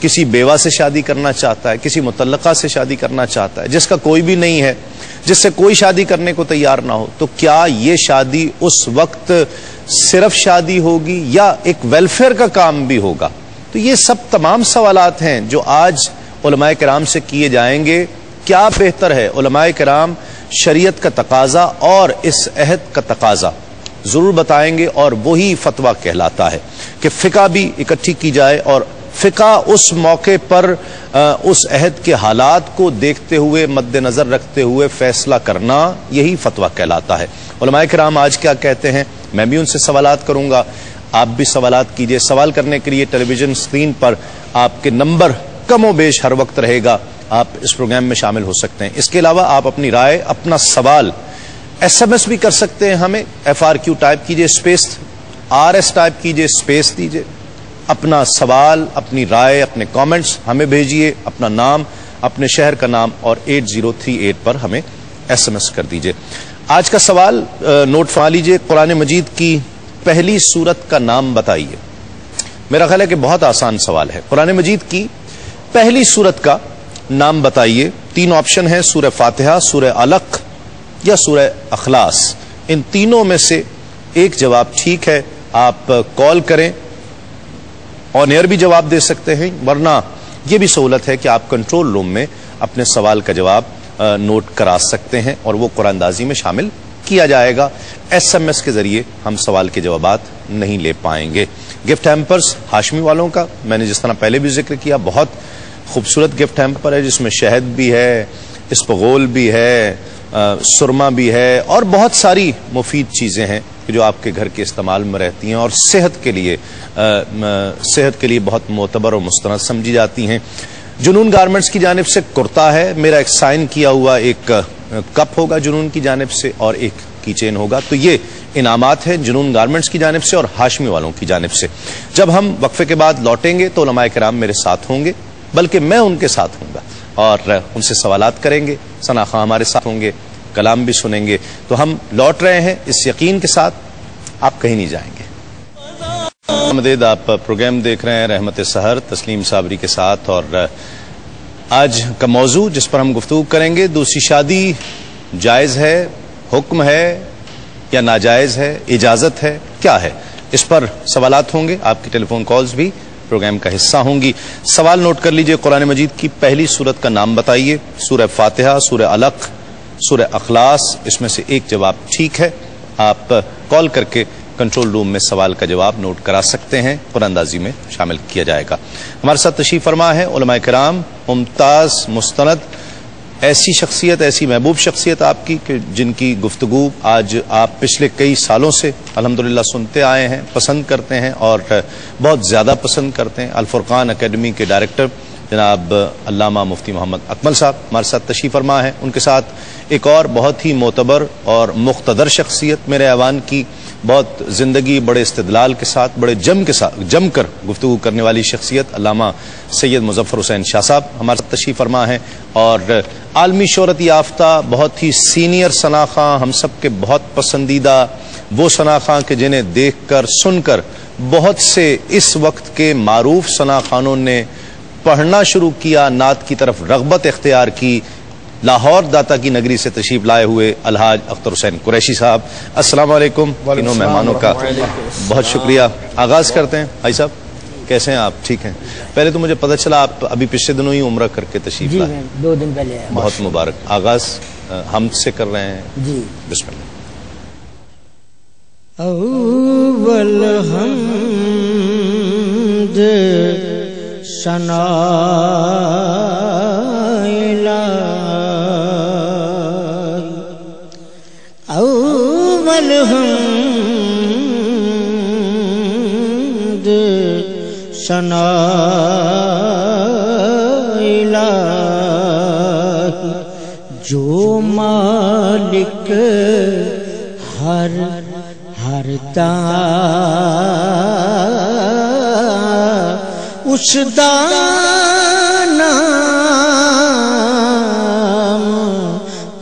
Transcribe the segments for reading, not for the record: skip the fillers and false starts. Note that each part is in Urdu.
کسی بیوہ سے شادی کرنا چاہتا ہے، کسی مطلقہ سے شادی کرنا چاہتا ہے، جس کا کوئی بھی نہیں ہے، جس سے کوئی شادی کرنے کو تیار نہ ہو، تو کیا یہ شادی اس وقت صرف شادی ہوگی یا ایک ویلفیئر کا کام بھی ہوگا؟ تو یہ سب تمام سوالات ہیں جو آج علماء کرام سے کیے جائیں گے. کیا بہتر ہے؟ علماء کرام شریعت کا تقاضا اور اس عہد کا تقاضا ضرور بتائیں گے، اور وہی فتویٰ کہلاتا ہے کہ فقہ بھی اکٹھی کی جائے، اور فقہ اس موقع پر اس عہد کے حالات کو دیکھتے ہوئے مد نظر رکھتے ہوئے فیصلہ کرنا، یہی فتویٰ کہلاتا ہے. علماء کرام آج کیا کہتے ہیں، میں بھی ان سے سوالات کروں گا، آپ بھی سوالات کیجئے. سوال کرنے کے لیے ٹیلی ویژن اسکرین پر آپ کے نمبر کم و بیش ہر وقت رہے گا، آپ اس پروگرام میں شامل ہو سکتے ہیں. اس کے علاوہ آپ اپنی رائے، اپنا سوال SMS بھی کر سکتے ہیں ہمیں. FRQ ٹائپ کیجئے، اسپیس RS ٹائپ کیجئے، اسپیس دیجئے، اپنا سوال، اپنی رائے، اپنے کامنٹس ہمیں بھیجئے، اپنا نام، اپنے شہر کا نام، اور 8038 پر ہمیں SMS کر دیجئے. آج کا سوال نوٹ فرما لیجئے، قرآن مجید کی پہلی سورت کا نام بتائیے. میرا خیال ہے کہ بہت آسان سوال ہے. قرآن مجید کی پہلی سورت کا نام بتائیے. 3 آپشن ہیں، سورہ فاتحہ، سورہ علق یا سورہ اخلاص. ان تینوں میں سے ایک جواب ٹھیک ہے. آپ کال کریں، آن ایئر بھی جواب دے سکتے ہیں، ورنہ یہ بھی سہولت ہے کہ آپ کنٹرول روم میں اپنے سوال کا جواب نوٹ کرا سکتے ہیں، اور وہ قرآن دازی میں شامل کیا جائے گا. SMS کے ذریعے ہم سوال کے جوابات نہیں لے پائیں گے. گفٹ ہیمپرز ہاشمی والوں کا میں نے جس طرح پہلے بھی ذکر کیا، بہت خوبصورت گفٹ ہیمپر ہے، جس میں شہد بھی ہے، اسپغول بھی ہے، سرما بھی ہے، اور بہت ساری مفید چیزیں ہیں جو آپ کے گھر کے استعمال میں رہتی ہیں اور صحت کے لیے بہت معتبر اور مستند سمجھی جاتی ہیں. جنون گارمنٹس کی جانب سے کرتا ہے، میرا ایک سائن کیا ہوا ایک کپ ہوگا جنون کی جانب سے، اور ایک کی چین ہوگا. تو یہ انعامات ہیں جنون گارمنٹس کی جانب سے اور ہاشمی والوں کی جانب سے. جب ہم وقفے کے بعد لوٹیں گے تو علماء کرام میرے ساتھ ہوں گے، بلکہ میں ان کے ساتھ ہوں گا، اور ان سے سوالات کریں گے. ثنا خاں ہمارے ساتھ ہوں گے، کلام بھی سنیں گے. تو ہم لوٹ رہے ہیں اس یقین کے ساتھ آپ کہیں نہیں جائیں گے. مدید آپ پروگرام دیکھ رہے ہیں رحمت سحر تسلیم صابری کے ساتھ، اور آج کا موضوع جس پر ہم گفتگو کریں گے، دوسری شادی جائز ہے، حکم ہے یا ناجائز ہے، اجازت ہے، کیا ہے؟ اس پر سوالات ہوں گے. آپ کی ٹیلی فون کالز بھی پروگرام کا حصہ ہوں گی. سوال نوٹ کر لیجئے، قرآن مجید کی پہلی سورت کا نام بتائیے. سورہ فاتحہ، سورہ علق، سورہ اخلاص. اس میں سے ایک جواب ٹھیک ہے. آپ کال کر کے کنٹرول روم میں سوال کا جواب نوٹ کرا سکتے ہیں، قرآن اندازی میں شامل کیا جائے گا. ہمارے ساتھ تشریف فرما ہے علماء کرام، ممتاز، مستند، ایسی شخصیت، ایسی محبوب شخصیت آپ کی کہ جن کی گفتگو آج آپ پچھلے کئی سالوں سے الحمدللہ سنتے آئے ہیں، پسند کرتے ہیں، اور بہت زیادہ پسند کرتے ہیں. الفرقان اکیڈمی کے ڈائریکٹر جناب علامہ مفتی محمد اکمل صاحب ہمارے ساتھ تشریف فرما ہے. ان کے ساتھ ایک اور بہت ہی معتبر اور مقتدر شخصیت میرے ایوان کی، بہت زندگی بڑے استدلال کے ساتھ، بڑے جم کر گفتگو کرنے والی شخصیت علامہ سید مظفر حسین شاہ صاحب ہمارے ساتھ تشریف فرما ہیں، اور عالمی شہرت یافتہ بہت ہی سینئر ثنا خاں، ہم سب کے بہت پسندیدہ وہ ثنا خاں کہ جنہیں دیکھ کر سن کر بہت سے اس وقت کے معروف ثنا خانوں نے پڑھنا شروع کیا، نعت کی طرف رغبت اختیار کی. لاہور داتا کی نگری سے تشریف لائے ہوئے الحاج اختر حسین قریشی صاحب، السلام علیکم. تینوں مہمانوں کا بہت شکریہ. آغاز کرتے ہیں. بھائی صاحب کیسے ہیں آپ؟ ٹھیک ہیں؟ پہلے تو مجھے پتہ چلا آپ ابھی پچھلے دنوں ہی عمرہ کر کے تشریف لائے. 2 دن پہلے. بہت مبارک. آغاز حمد سے کر رہے ہیں. جی بسم اللہ. اول حمد ثنا اول حمد ثنا جو مالک ہر اس دا نام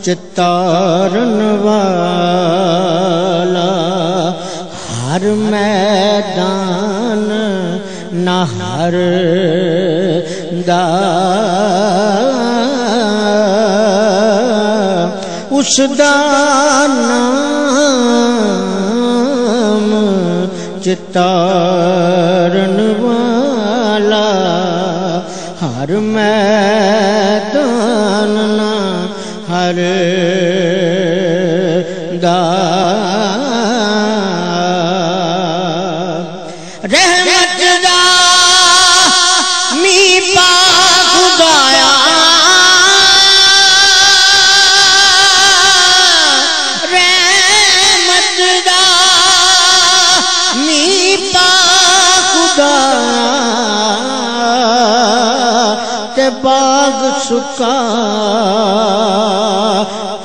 چتارن والا ہر میدان نہ ہر دا اس دا نام چتارن والا ہر میدان نہ ہر دا رحمت دا می پا خدایا رحمت دا می پا خدایا تے باغ سکا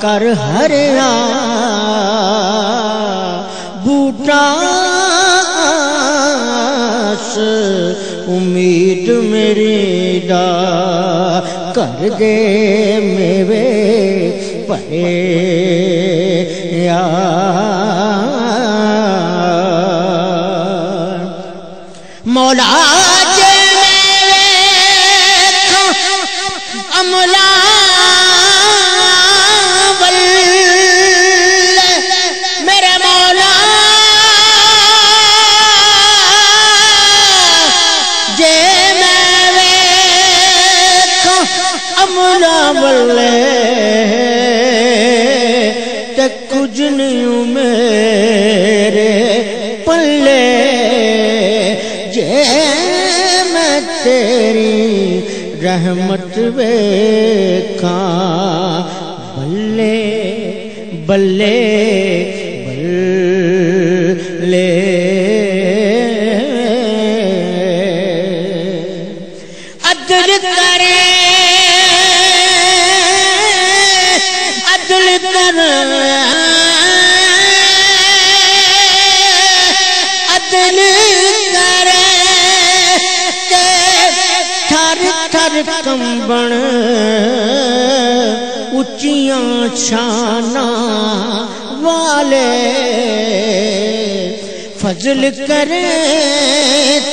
کر ہریا بوٹا امید میری دا کر دے میوے پڑے یا مولا جے میرے عملہ میرے مولا جے میرے عملہ والے تے کچھ نہیں میرے پلے جے میں تیری رحمت ویکھاں بلے بلے بلے عدل کرے عدل کرے عدل کرے تھر تھر کمبن اچیاں شاناں والے فضل کرے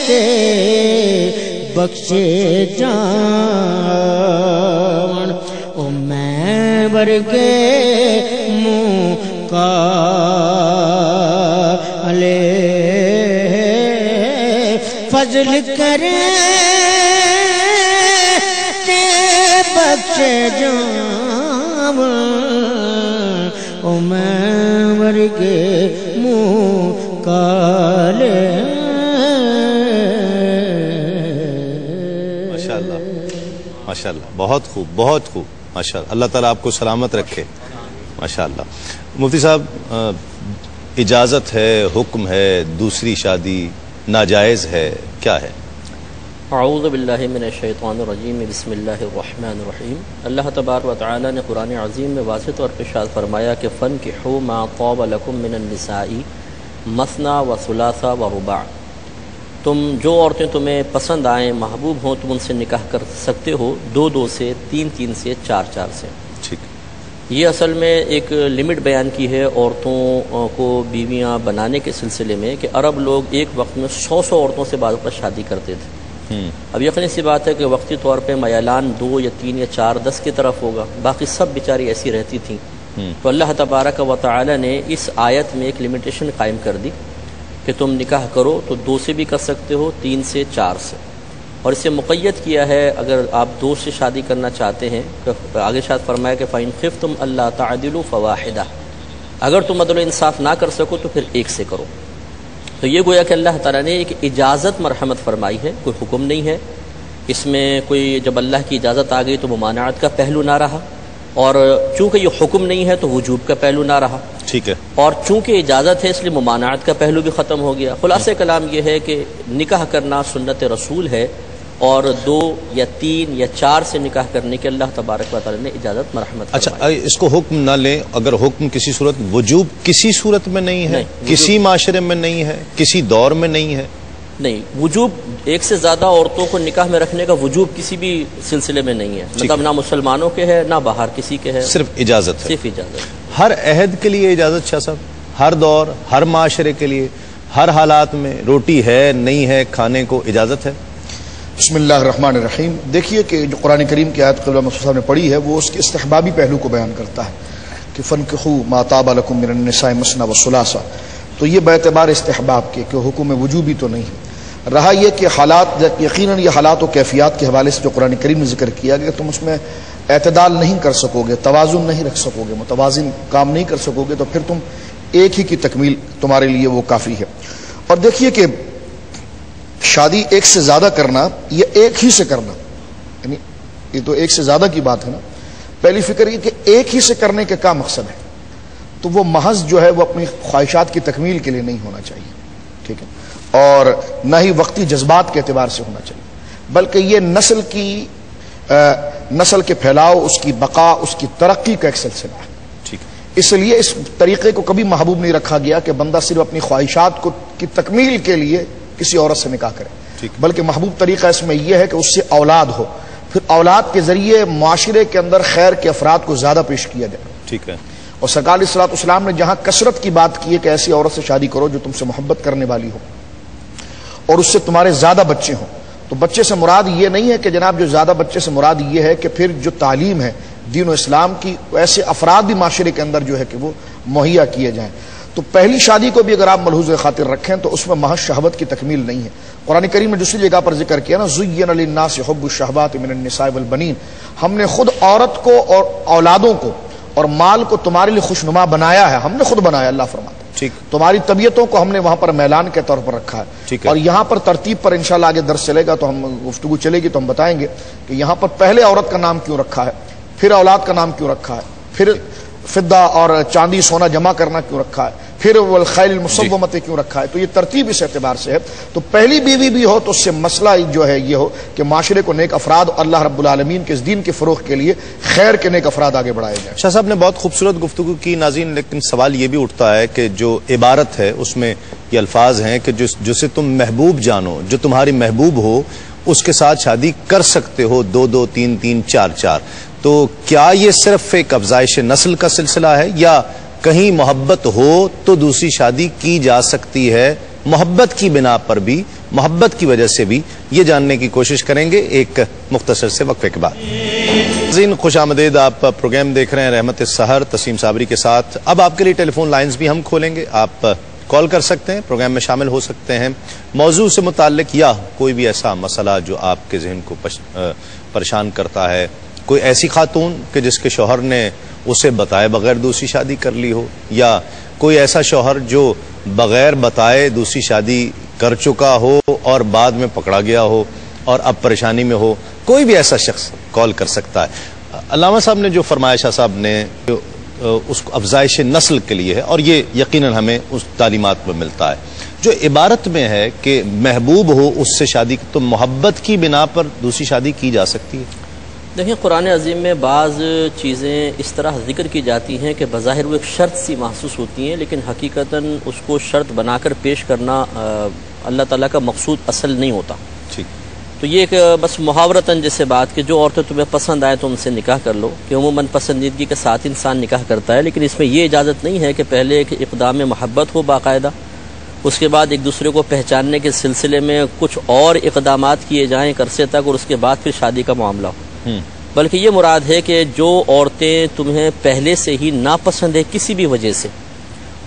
تے بخشے جان او میں ورگے منہ کالے فضل کرے تے بخشے جان او میں ورگے منہ کالے ماشاءاللہ بہت خوب بہت خوب ماشاءاللہ اللہ تعالیٰ آپ کو سلامت رکھے ماشاءاللہ مفتی صاحب اجازت ہے حکم ہے دوسری شادی ناجائز ہے کیا ہے اعوذ باللہ من الشیطان الرجیم بسم اللہ الرحمن الرحیم اللہ تبارک و تعالی نے قرآن عظیم میں واضح طور پر ارشاد فرمایا کہ فَانْكِحُوا مَا طَابَ لَكُم مِّنَ النِّسَاءِ مَثْنَىٰ وَثُلَاثَ وَرُبَاعَ تم جو عورتیں تمہیں پسند آئیں محبوب ہوں تم ان سے نکاح کر سکتے ہو 2 سے 3 سے 4 سے ٹھیک یہ اصل میں ایک لمٹ بیان کی ہے عورتوں کو بیویاں بنانے کے سلسلے میں کہ عرب لوگ ایک وقت میں 100 عورتوں سے بعض پر شادی کرتے تھے اب یقینی سی بات ہے کہ وقتی طور پہ میلان 2 یا 3 یا 4 10 کی طرف ہوگا باقی سب بیچاری ایسی رہتی تھیں تو اللہ تبارک و تعالی نے اس آیت میں ایک لمیٹیشن قائم کر دی کہ تم نکاح کرو تو 2 سے بھی کر سکتے ہو 3 سے 4 سے اور اسے مقید کیا ہے اگر آپ 2 سے شادی کرنا چاہتے ہیں آگے شاید فرمایا کہ فَإِنْ خِفْتُمْ أَلَّا تَعْدِلُوا فَوَاحِدَةً اگر تم عدل و انصاف نہ کر سکو تو پھر 1 سے کرو تو یہ گویا کہ اللہ تعالیٰ نے ایک اجازت مرحمت فرمائی ہے کوئی حکم نہیں ہے اس میں کوئی جب اللہ کی اجازت آ گئی تو ممانعت کا پہلو نہ رہا اور چونکہ یہ حکم نہیں ہے تو وجوب کا پہلو نہ رہا ٹھیک ہے اور چونکہ اجازت ہے اس لیے ممانعت کا پہلو بھی ختم ہو گیا خلاصہ کلام یہ ہے کہ نکاح کرنا سنت رسول ہے اور 2 یا 3 یا 4 سے نکاح کرنے کے اللہ تبارک و تعالی نے اجازت مرحمت اچھا اس کو حکم نہ لیں اگر حکم کسی صورت وجوب کسی صورت میں نہیں ہے کسی معاشرے میں نہیں ہے کسی دور میں نہیں ہے نہیں وجوب 1 سے زیادہ عورتوں کو نکاح میں رکھنے کا وجوب کسی بھی سلسلے میں نہیں ہے مطلب نہ مسلمانوں کے ہے نہ باہر کسی کے ہے صرف اجازت ہے صرف اجازت ہر عہد کے لیے اجازت شاہ صاحب ہر دور ہر معاشرے کے لیے ہر حالات میں روٹی ہے نہیں ہے کھانے کو اجازت ہے؟ بسم اللہ الرحمن الرحیم. دیکھیے کہ جو قرآن کریم کی آیت قبلہ مصطفیٰ صاحب نے پڑھی ہے وہ اس کے استحبابی پہلو کو بیان کرتا ہے کہ فَانكِحُوا مَا طَابَ لَكُم مِّنَ النِّسَاءِ مَثْنَىٰ وَثُلَاثَ. تو یہ باعتبار استحباب کے کہ حکم وجوبی تو نہیں. رہا یہ کہ حالات، یقیناً یہ حالات و کیفیات کے حوالے سے جو قرآن کریم نے ذکر کیا کہ تم اس میں اعتدال نہیں کر سکو گے، توازن نہیں رکھ سکو گے، متوازن کام نہیں کر سکو گے، تو پھر تم ایک ہی کی تکمیل تمہارے لیے وہ کافی ہے. اور دیکھیے کہ شادی ایک سے زیادہ کرنا یا ایک ہی سے کرنا، یعنی یہ تو ایک سے زیادہ کی بات ہے نا. پہلی فکر یہ کہ ایک ہی سے کرنے کا کیا مقصد ہے، تو وہ محض جو ہے وہ اپنی خواہشات کی تکمیل کے لیے نہیں ہونا چاہیے، ٹھیک ہے، اور نہ ہی وقتی جذبات کے اعتبار سے ہونا چاہیے، بلکہ یہ نسل کے پھیلاؤ، اس کی بقا، اس کی ترقی کا ایک سلسلہ ہے. اس لیے اس طریقے کو کبھی محبوب نہیں رکھا گیا کہ بندہ صرف اپنی خواہشات کی تکمیل کے لیے کسی عورت سے نکاح کرے، بلکہ محبوب طریقہ اس میں یہ ہے کہ اس سے اولاد ہو، پھر اولاد کے ذریعے معاشرے کے اندر خیر کے افراد کو زیادہ پیش کیا جائے. ٹھیک ہے. اور سرکار علیہ الصلوۃ والسلام نے جہاں کثرت کی بات کی ہے کہ ایسی عورت سے شادی کرو جو تم سے محبت کرنے والی ہو اور اس سے تمہارے زیادہ بچے ہوں. تو بچے سے مراد یہ نہیں ہے کہ جناب جو زیادہ بچے سے مراد یہ ہے کہ پھر جو تعلیم ہے دین و اسلام کی ایسے افراد بھی معاشرے کے اندر جو ہے کہ وہ مہیا کیے جائیں. تو پہلی شادی کو بھی اگر آپ ملحوظ خاطر رکھیں تو اس میں محض شہوت کی تکمیل نہیں ہے. قرآن کریم نے دوسری جگہ پر ذکر کیا نا زُيِّنَ لِلنَّاسِ حُبُّ الشَّهَوَاتِ مِنَ النِّسَاءِ وَالْبَنِينَ. ہم نے خود عورت کو اور اولادوں کو اور مال کو تمہارے لیے خوشنما بنایا ہے، ہم نے خود بنایا. اللہ فرماتا ہے تمہاری طبیعتوں کو ہم نے وہاں پر میلان کے طور پر رکھا ہے. اور یہاں پر ترتیب پر انشاءاللہ آگے درس چلے گا تو ہم گفتگو چلے گی تو ہم بتائیں گے کہ یہاں پر پہلے عورت کا نام کیوں رکھا ہے، پھر اولاد کا نام کیوں رکھا ہے، پھر فضہ اور چاندی سونا جمع کرنا کیوں رکھا ہے، پھر والخیل المسومۃ کیوں رکھا ہے. تو یہ ترتیب اس اعتبار سے ہے. تو پہلی بیوی بھی ہو تو اس سے مسئلہ جو ہے یہ ہو کہ معاشرے کو نیک افراد اللہ رب العالمین کے اس دین کے فروغ کے لیے خیر کے نیک افراد آگے بڑھائے جائیں. شاہ صاحب نے بہت خوبصورت گفتگو کی ناظرین، لیکن سوال یہ بھی اٹھتا ہے کہ جو عبارت ہے اس میں یہ الفاظ ہیں کہ جسے تم محبوب جانو، جو تمہاری محبوب ہو اس کے ساتھ شادی کر سکتے ہو، 2 3 3 4 4. تو کیا یہ صرف ایک افزائش نسل کا سلسلہ ہے یا کہیں محبت ہو تو دوسری شادی کی جا سکتی ہے؟ محبت کی بنا پر بھی، محبت کی وجہ سے بھی، یہ جاننے کی کوشش کریں گے ایک مختصر سے وقفے کے بعد. ناظرین خوش آمدید، آپ پروگرام دیکھ رہے ہیں رحمت السحر تسلیم صابری کے ساتھ. اب آپ کے لیے ٹیلی فون لائنز بھی ہم کھولیں گے، آپ کال کر سکتے ہیں، پروگرام میں شامل ہو سکتے ہیں. موضوع سے متعلق یا کوئی بھی ایسا مسئلہ جو آپ کے ذہن کو پریشان کرتا ہے، کوئی ایسی خاتون کہ جس کے شوہر نے اسے بتائے بغیر دوسری شادی کر لی ہو، یا کوئی ایسا شوہر جو بغیر بتائے دوسری شادی کر چکا ہو اور بعد میں پکڑا گیا ہو اور اب پریشانی میں ہو، کوئی بھی ایسا شخص کال کر سکتا ہے. علامہ صاحب نے جو فرمایا شاہ صاحب نے اس کو افزائش نسل کے لیے ہے، اور یہ یقیناً ہمیں اس تعلیمات میں ملتا ہے. جو عبارت میں ہے کہ محبوب ہو اس سے شادی، تو محبت کی بنا پر دوسری شادی کی جا سکتی ہے؟ دیکھیں قرآن عظیم میں بعض چیزیں اس طرح ذکر کی جاتی ہیں کہ بظاہر وہ ایک شرط سی محسوس ہوتی ہیں، لیکن حقیقتاً اس کو شرط بنا کر پیش کرنا اللہ تعالیٰ کا مقصود اصل نہیں ہوتا. تو یہ ایک بس محاورتاً جیسے بات کہ جو عورتیں تمہیں پسند آئے تو ان سے نکاح کر لو، کہ عموماً پسندیدگی کے ساتھ انسان نکاح کرتا ہے، لیکن اس میں یہ اجازت نہیں ہے کہ پہلے ایک اقدام محبت ہو باقاعدہ، اس کے بعد ایک دوسرے کو پہچاننے کے سلسلے میں کچھ اور اقدامات کیے جائیں ایک عرصے تک، اور اس کے بعد پھر شادی کا معاملہ ہو. بلکہ یہ مراد ہے کہ جو عورتیں تمہیں پہلے سے ہی ناپسند ہے کسی بھی وجہ سے،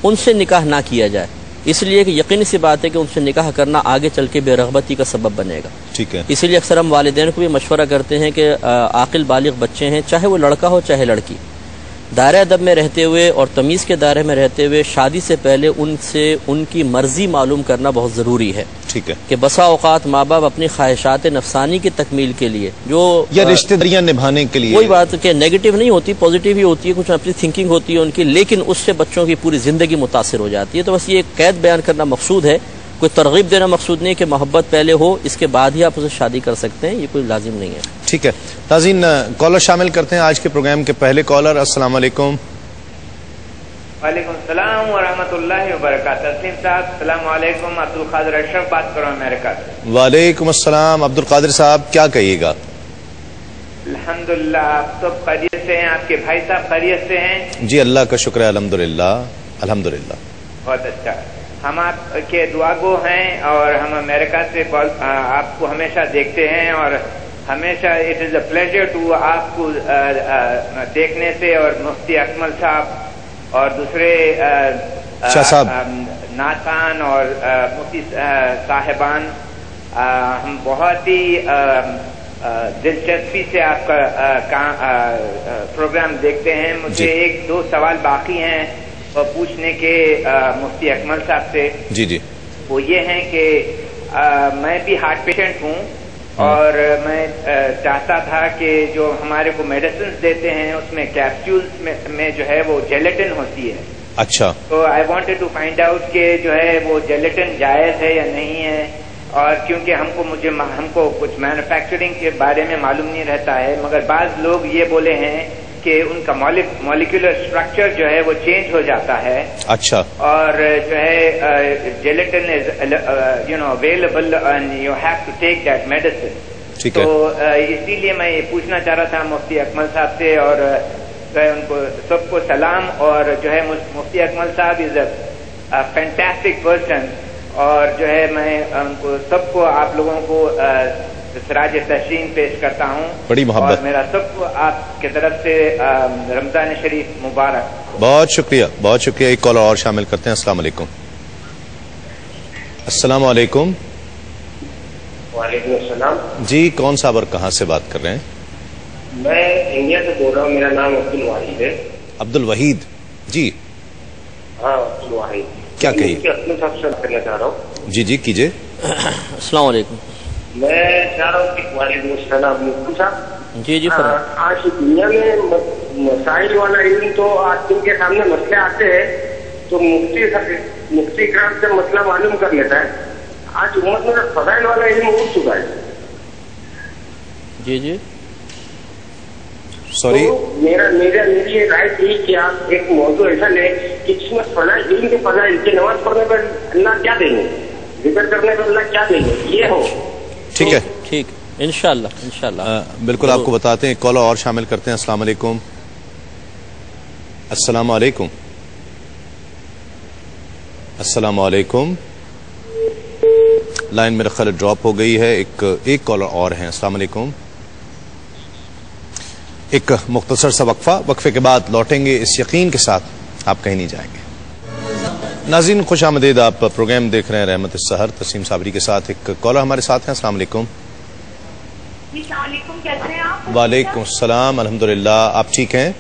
ان سے نکاح نہ کیا جائے، اس لیے کہ یقینی سی بات ہے کہ ان سے نکاح کرنا آگے چل کے بے رغبتی کا سبب بنے گا. ٹھیک ہے. اسی لیے اکثر ہم والدین کو بھی مشورہ کرتے ہیں کہ عاقل بالغ بچے ہیں، چاہے وہ لڑکا ہو چاہے لڑکی، دائرہ ادب میں رہتے ہوئے اور تمیز کے دائرے میں رہتے ہوئے شادی سے پہلے ان سے ان کی مرضی معلوم کرنا بہت ضروری ہے. ٹھیک ہے. کہ بسا اوقات ماں باپ اپنی خواہشات نفسانی کی تکمیل کے لیے جو یا رشتہ داریاں نبھانے کے لیے، وہی بات کہ نیگیٹو نہیں ہوتی، پازیٹیو ہی ہوتی ہے، کچھ اپنی تھنکنگ ہوتی ہے ان کی، لیکن اس سے بچوں کی پوری زندگی متاثر ہو جاتی ہے. تو بس یہ قید بیان کرنا مقصود ہے، کوئی ترغیب دینا مقصود نہیں کہ محبت پہلے ہو اس کے بعد ہی آپ اسے شادی کر سکتے ہیں، یہ کوئی لازم نہیں ہے. ٹھیک ہے. ناظرین کالر شامل کرتے ہیں آج کے پروگرام کے پہلے کالر. السلام علیکم. وعلیکم السلام ورحمۃ اللہ وبرکاتہ. تسلیم صاحب السلام علیکم. عبد القادر اشرف بات کر رہا ہوں امریکہ سے. وعلیکم السلام. عبد القادر صاحب کیا کہیے گا؟ الحمدللہ آپ سب خیریت سے ہیں؟ آپ کے بھائی صاحب خیریت سے ہیں؟ جی اللہ کا شکر ہے، الحمدللہ الحمدللہ. بہت اچھا. ہم آپ کے دعا گو ہیں اور ہم امریکہ سے آپ کو ہمیشہ دیکھتے ہیں اور ہمیشہ it is a pleasure to آپ کو دیکھنے سے، اور مفتی اکمل صاحب اور دوسرے نعتان اور مفتی صاحبان، ہم بہت ہی دلچسپی سے آپ کا پروگرام دیکھتے ہیں. مجھے ایک دو سوال باقی ہیں پوچھنے کے مفتی اکمل صاحب سے. جی وہ یہ ہیں کہ میں بھی ہارٹ پیشنٹ ہوں اور میں چاہتا تھا کہ جو ہمارے کو میڈیسنز دیتے ہیں اس میں کیپسولز میں جو ہے وہ جیلیٹن ہوتی ہے. اچھا. تو I wanted to find out کہ جو ہے وہ جیلیٹن جائز ہے یا نہیں ہے، اور کیونکہ ہم کو کچھ مینوفیکچرنگ کے بارے میں معلوم نہیں رہتا ہے، مگر بعض لوگ یہ بولے ہیں کہ ان کا مالیکولر اسٹرکچر جو ہے وہ چینج ہو جاتا ہے. اچھا. اور جو ہے gelatin is available and you have to take that medicine. ٹھیک ہے. تو اسی لیے میں یہ پوچھنا چاہ رہا تھا مفتی اکمل صاحب سے، اور ان کو سب کو سلام. اور جو ہے مفتی اکمل صاحب از اے فینٹاسٹک پرسن، اور جو ہے میں ان کو سب کو آپ لوگوں کو سراج تحسین پیش کرتا ہوں. بڑی محبت. اور میرا سب کو آپ کی طرف سے رمضان شریف مبارک. بہت شکریہ، بہت شکریہ. ایک کالر اور شامل کرتے ہیں. السلام علیکم. السلام علیکم. وعلیکم السلام. جی کون صاحب اور کہاں سے بات کر رہے ہیں؟ میں انڈیا سے بول رہا ہوں، میرا نام عبد الواحد ہے. عبد الوحید جی. ہاں عبد الواحد. کیا کہیے؟ اپنے صاحب سے کرنا چاہ رہا ہوں. جی کیجیے. السلام علیکم. میں چاہ رہا ہوں کہ وعلیکم السلام مفتی صاحب. جی آج دنیا میں مسائل والا علم تو آج جن کے سامنے مسئلے آتے ہیں تو مفتی کرام سے مسئلہ معلوم کر لیتا ہے. آج امت میں فضائل والا علم اٹھ چکا ہے. جی سوری. میری رائے تھی کہ آپ ایک موضوع ایسا لیں کہ جس میں فضائل علم کے فضائل کی نماز پڑھنے پر اللہ کیا دیں گے، ذکر کرنے پر اللہ کیا دیں گے، یہ ہو. ٹھیک ہے. ٹھیک انشاءاللہ. بالکل آپ کو بتاتے ہیں. کالر اور شامل کرتے ہیں. السلام علیکم. السلام علیکم. السلام علیکم. لائن میرا خیال ڈراپ ہو گئی ہے. ایک کالر اور ہیں. السلام علیکم. ایک مختصر سا وقفے کے بعد لوٹیں گے اس یقین کے ساتھ آپ کہیں نہیں جائیں گے. ناظرین خوش آمدید. آپ پروگرام دیکھ رہے ہیں رحمت السحر تسنیم صابری کے ساتھ. ایک کالر ہمارے ساتھ ہیں. السلام علیکم. السلام علیکم. کیسے ہیں آپ؟ وعلیکم السلام. الحمدللہ. آپ ٹھیک ہیں؟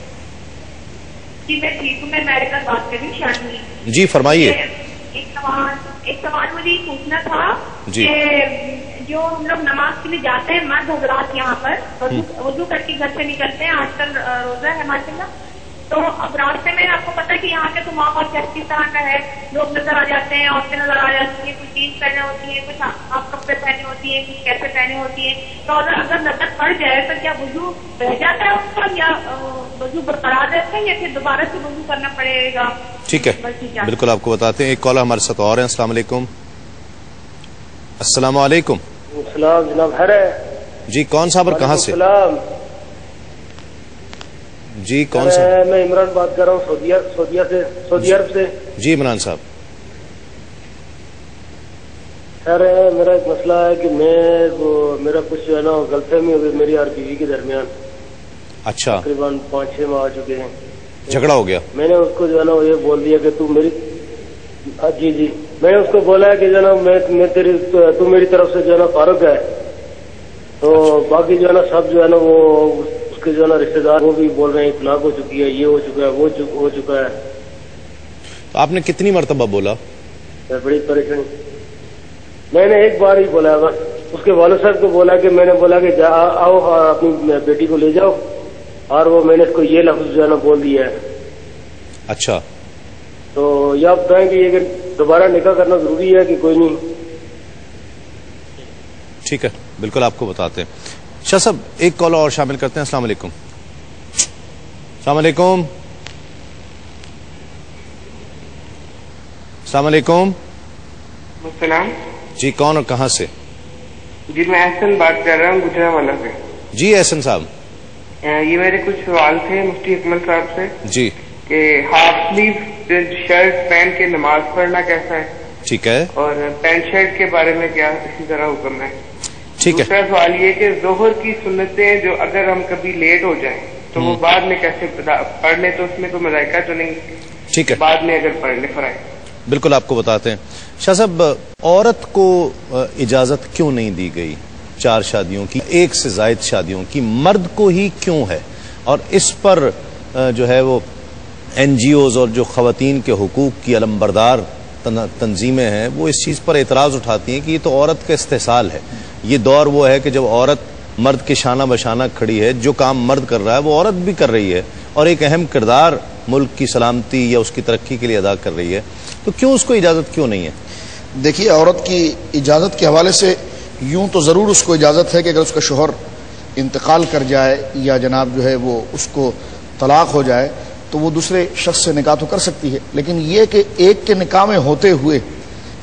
جی میں ٹھیک ہوں. میں میڈیکل بات کر رہی ہوں شانی. جی فرمائیے. ایک سوال مجھے یہ پوچھنا تھا جی. کہ جو ہم لوگ نماز کے لیے جاتے ہیں مرد حضرات یہاں پر وضو کر کے گھر سے نکلتے ہیں، آج کل روزہ ہے ماشاءاللہ، تو اب راستے میں آپ کو پتا ہے کہ یہاں کے تو ماحول کس طرح کا ہے، لوگ نظر آ جاتے ہیں، عورتیں نظر آ جاتی ہیں، کچھ جینس پہنے ہوتی ہیں، کچھ آپ کپڑے پہنے ہوتی ہیں، کچھ کیسے پہنے ہوتی ہیں، تو اگر نظر پڑ جائے تو کیا وضو رہ جاتا ہے اس پر، یا وضو برقرار رہتا ہے، یا پھر دوبارہ سے وضو کرنا پڑے گا؟ ٹھیک ہے بالکل آپ کو بتاتے ہیں. ایک کالر ہمارے ساتھ اور ہیں. السلام علیکم. السلام علیکم. السلام جناب. جی کون صاحب اور کہاں سے؟ جی کون سا؟ میں عمران بات کر رہا ہوں سعودی عرب سے. جی عمران صاحب. سر میرا ایک مسئلہ ہے کہ میرا کچھ جو ہے نا غلط فہمی ہوئی میری اور بیوی کے درمیان. اچھا. تقریباً 5-6 ماہ آ چکے ہیں. جھگڑا ہو گیا. میں نے اس کو جو ہے نا یہ بول دیا کہ تو میری جی میں نے اس کو بولا کہ جو ہے نا تو میری طرف سے جو ہے نا فارغ ہے. تو باقی جو ہے نا سب جو ہے نا وہ اس کے جو ہے نا رشتے دار وہ بھی بول رہے ہیں طلاق ہو چکی ہے، یہ ہو چکا ہے، وہ ہو چکا ہے. تو آپ نے کتنی مرتبہ بولا؟ بڑی پریشانی. میں نے ایک بار ہی بولا بس. اس کے والد صاحب کو بولا کہ میں نے بولا کہ آؤ اپنی بیٹی کو لے جاؤ، اور وہ میں نے اس کو یہ لفظ جو ہے نا بول دیا ہے. اچھا. تو یہ آپ بتائیں کہ یہ دوبارہ نکاح کرنا ضروری ہے کہ کوئی نہیں؟ ٹھیک ہے بالکل آپ کو بتاتے ہیں. شاہ صاحب ایک کال اور شامل کرتے ہیں. السلام علیکم. السلام علیکم. السلام علیکم. السلام. جی کون اور کہاں سے؟ جی میں احسن بات کر رہا ہوں گجرانوالہ سے. جی احسن صاحب. یہ میرے کچھ سوال تھے مفتی اکمل صاحب سے. جی. کہ ہاف سلیو شرٹ پہن کے نماز پڑھنا کیسا ہے؟ ٹھیک ہے. اور پینٹ شرٹ کے بارے میں کیا اسی طرح حکم ہے؟ ٹھیک ہے. دوسرا سوال یہ کہ ظہر کی سنتیں جو اگر ہم کبھی لیٹ ہو جائیں تو وہ بعد میں کیسے پڑھ لیں؟ تو اس میں کوئی مذائقہ تو نہیں؟ ٹھیک ہے. بعد میں اگر پڑھ لیں فرائض. بالکل آپ کو بتاتے ہیں. شاہ صاحب، عورت کو اجازت کیوں نہیں دی گئی 4 شادیوں کی، 1 سے زائد شادیوں کی، مرد کو ہی کیوں ہے؟ اور اس پر جو ہے وہ NGOs اور جو خواتین کے حقوق کی علمبردار تنظیمیں ہیں وہ اس چیز پر اعتراض اٹھاتی ہیں کہ یہ تو عورت کا استحصال ہے. یہ دور وہ ہے کہ جب عورت مرد کے شانہ بشانہ کھڑی ہے، جو کام مرد کر رہا ہے وہ عورت بھی کر رہی ہے اور ایک اہم کردار ملک کی سلامتی یا اس کی ترقی کے لیے ادا کر رہی ہے. تو کیوں اس کو اجازت کیوں نہیں ہے؟ دیکھیے، عورت کی اجازت کے حوالے سے یوں تو ضرور اس کو اجازت ہے کہ اگر اس کا شوہر انتقال کر جائے یا جناب جو ہے وہ اس کو طلاق ہو جائے تو وہ دوسرے شخص سے نکاح تو کر سکتی ہے. لیکن یہ کہ ایک کے نکاح میں ہوتے ہوئے،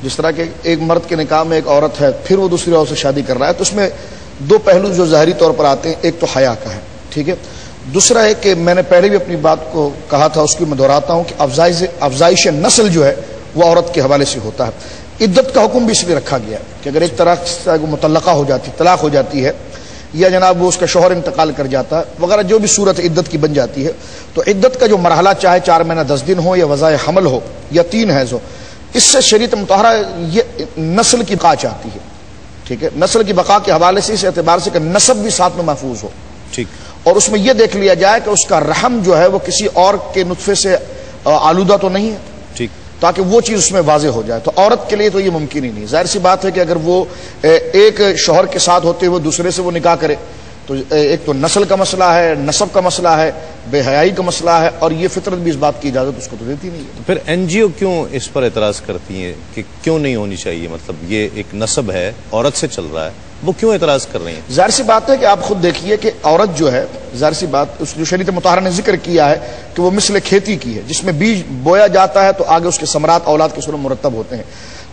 جس طرح کہ ایک مرد کے نکاح میں ایک عورت ہے پھر وہ دوسری عورت سے شادی کر رہا ہے، تو اس میں 2 پہلو جو ظاہری طور پر آتے ہیں. ایک تو حیا کا ہے، ٹھیک ہے. دوسرا ہے کہ میں نے پہلے بھی اپنی بات کو کہا تھا، اس کی میں دہراتا ہوں کہ افزائش نسل جو ہے وہ عورت کے حوالے سے ہوتا ہے. عدت کا حکم بھی اس لیے رکھا گیا ہے کہ اگر ایک طرح سے متعلقہ ہو جاتی، طلاق ہو جاتی ہے، یا جناب وہ اس کا شوہر انتقال کر جاتا ہے وغیرہ، جو بھی صورت عدت کی بن جاتی ہے، تو عدت کا جو مرحلہ چاہے 4 مہینہ 10 دن ہو یا وضع حمل ہو یا 3 حیض ہو، اس سے شریعت مطہرہ یہ نسل کی بقا چاہتی ہے. ٹھیک ہے، نسل کی بقا کے حوالے سے اس اعتبار سے کہ نسب بھی ساتھ میں محفوظ ہو. ٹھیک. اور اس میں یہ دیکھ لیا جائے کہ اس کا رحم جو ہے وہ کسی اور کے نطفے سے آلودہ تو نہیں ہے. ٹھیک. تاکہ وہ چیز اس میں واضح ہو جائے. تو عورت کے لیے تو یہ ممکن ہی نہیں. ظاہر سی بات ہے کہ اگر وہ ایک شوہر کے ساتھ ہوتے ہوئے دوسرے سے وہ نکاح کرے تو ایک تو نسل کا مسئلہ ہے، نسب کا مسئلہ ہے، بے حیائی کا مسئلہ ہے، اور یہ فطرت بھی اس بات کی اجازت اس کو تو دیتی نہیں ہے. پھر NGO کیوں اس پر اعتراض کرتی ہیں کہ کیوں نہیں ہونی چاہیے؟ مطلب یہ ایک نسب ہے، عورت سے چل رہا ہے، وہ کیوں اعتراض کر رہی ہیں؟ ظاہر سی بات ہے کہ آپ خود دیکھیے کہ عورت جو ہے، ظاہر سی بات اس جو شریعت مطہرہ نے ذکر کیا ہے کہ وہ مثل کھیتی کی ہے، جس میں بیج بویا جاتا ہے تو آگے اس کے ثمرات اولاد کے صورت مرتب ہوتے ہیں.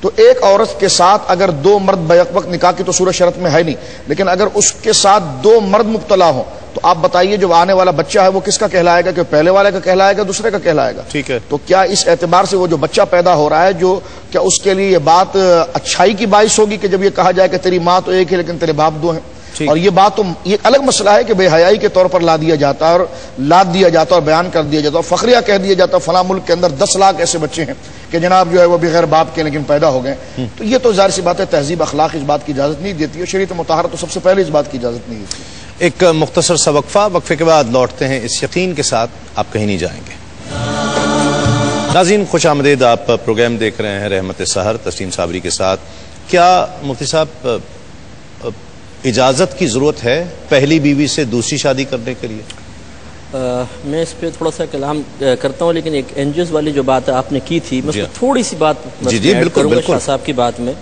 تو ایک عورت کے ساتھ اگر 2 مرد بیک وقت نکاح کی تو صورت شرط میں ہے نہیں، لیکن اگر اس کے ساتھ 2 مرد مبتلا ہوں تو آپ بتائیے جو آنے والا بچہ ہے وہ کس کا کہلائے گا؟ کہ پہلے والے کا کہلائے گا، دوسرے کا کہلائے گا؟ ٹھیک ہے. تو کیا اس اعتبار سے وہ جو بچہ پیدا ہو رہا ہے، جو کیا اس کے لیے یہ بات اچھائی کی باعث ہوگی کہ جب یہ کہا جائے کہ تیری ماں تو ایک ہے لیکن تیرے باپ 2 ہیں؟ اور یہ بات تو یہ الگ مسئلہ ہے کہ بے حیائی کے طور پر لاد دیا جاتا ہے اور بیان کر دیا جاتا ہے اور فخریہ کہہ دیا جاتا ہے فلاں ملک کے اندر 10 لاکھ ایسے بچے ہیں کہ جناب جو ہے وہ بغیر باپ کے لیکن پیدا ہو گئے. تو یہ تو ظاہر سی بات ہے تہذیب اخلاق اس بات کی اجازت نہیں دیتی ہے. شریعت مطہرہ تو سب سے پہلے اس بات کی اجازت نہیں دیتی. ایک مختصر سا وقفے کے بعد لوٹتے ہیں اس یقین کے ساتھ آپ کہیں نہیں جائیں گے. ناظرین خوش آمدید، آپ پروگرام دیکھ رہے ہیں رحمت سحر تسلیم صابری کے ساتھ. کیا مفتی صاحب اجازت کی ضرورت ہے پہلی بیوی سے دوسری شادی کرنے کے لیے؟ میں اس پہ تھوڑا سا کلام کرتا ہوں، لیکن ایک NGOs والی جو بات آپ نے کی تھی میں اس کو تھوڑی سی بات کروں گا شاہ صاحب کی بات میں،